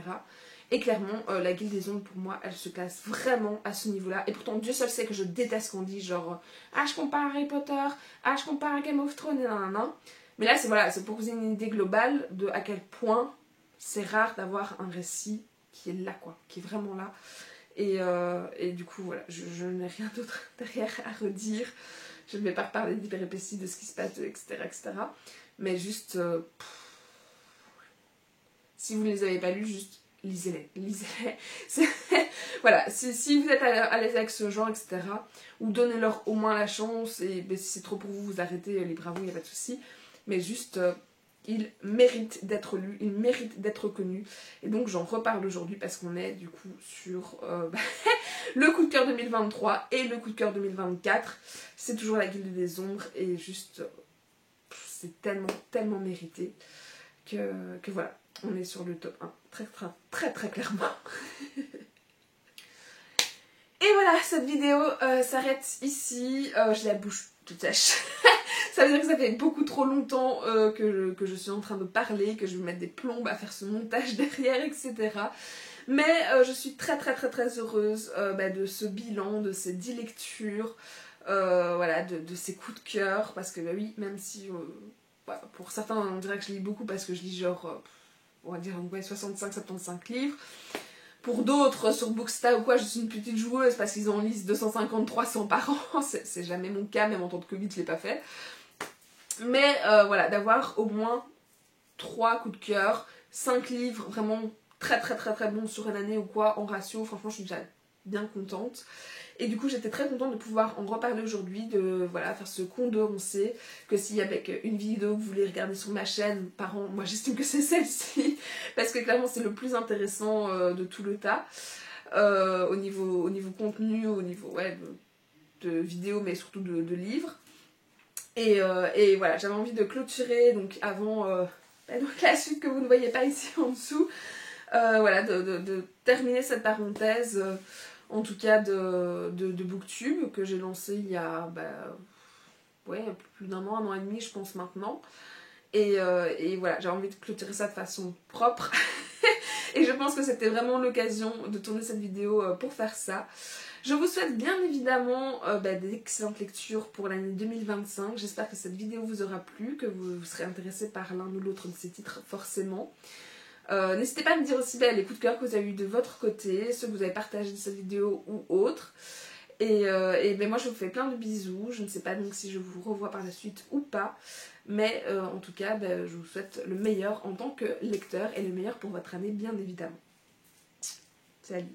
Speaker 1: Et clairement, la Guilde des Ombres, pour moi, elle se classe vraiment à ce niveau-là. Et pourtant, Dieu seul sait que je déteste qu'on dit genre ah, je compare à Harry Potter, ah, je compare à Game of Thrones, et nanana. Mais là, c'est voilà, c'est pour vous donner une idée globale de à quel point c'est rare d'avoir un récit qui est là, quoi, qui est vraiment là. Et du coup, voilà, je n'ai rien d'autre derrière à redire. Je ne vais pas reparler des péripéties, de ce qui se passe, etc. etc. Mais juste, si vous ne les avez pas lus, juste lisez-les. Lisez-les. Voilà, si vous êtes à l'aise avec ce genre, etc. Ou donnez-leur au moins la chance. Et ben, si c'est trop pour vous, vous arrêtez, les bravos, il n'y a pas de souci. Mais juste, il mérite d'être lu, il mérite d'être connu. Et donc j'en reparle aujourd'hui parce qu'on est du coup sur le coup de cœur 2023 et le coup de cœur 2024. C'est toujours la Guilde des Ombres et juste, c'est tellement mérité que voilà, on est sur le top 1, très clairement. Et voilà, cette vidéo s'arrête ici. J'ai la bouche toute sèche. Ça veut dire que ça fait beaucoup trop longtemps que je suis en train de parler, que je vais mettre des plombes à faire ce montage derrière, etc. Mais je suis très heureuse de ce bilan, de ces 10 lectures, voilà, de ces coups de cœur. Parce que bah oui, même si voilà, pour certains on dirait que je lis beaucoup parce que je lis genre, on va dire 65-75 livres. Pour d'autres, sur Booksta ou quoi, je suis une petite joueuse parce qu'ils en lisent 250-300 par an. C'est jamais mon cas, même en temps de Covid, je l'ai pas fait. Mais voilà, d'avoir au moins 3 coups de cœur, 5 livres vraiment très bons sur une année ou quoi, en ratio, franchement, je suis déjà bien contente. Et du coup, j'étais très contente de pouvoir en reparler aujourd'hui, de voilà, faire ce condensé, que si avec une vidéo que vous voulez regarder sur ma chaîne par an, moi j'estime que c'est celle-ci, parce que clairement c'est le plus intéressant de tout le tas, au niveau contenu, au niveau ouais, de vidéos, mais surtout de livres. Et voilà, j'avais envie de clôturer, donc avant donc la suite que vous ne voyez pas ici en dessous, voilà, de terminer cette parenthèse. En tout cas de Booktube que j'ai lancé il y a ouais, plus d'un an et demi je pense maintenant. Et voilà, j'ai envie de clôturer ça de façon propre. Et je pense que c'était vraiment l'occasion de tourner cette vidéo pour faire ça. Je vous souhaite bien évidemment d'excellentes lectures pour l'année 2025. J'espère que cette vidéo vous aura plu, que vous serez intéressés par l'un ou l'autre de ces titres forcément. N'hésitez pas à me dire aussi les coups de cœur que vous avez eu de votre côté, ceux que vous avez partagé de cette vidéo ou autres. Et moi je vous fais plein de bisous, je ne sais pas donc si je vous revois par la suite ou pas, mais en tout cas je vous souhaite le meilleur en tant que lecteur et le meilleur pour votre année bien évidemment. Salut.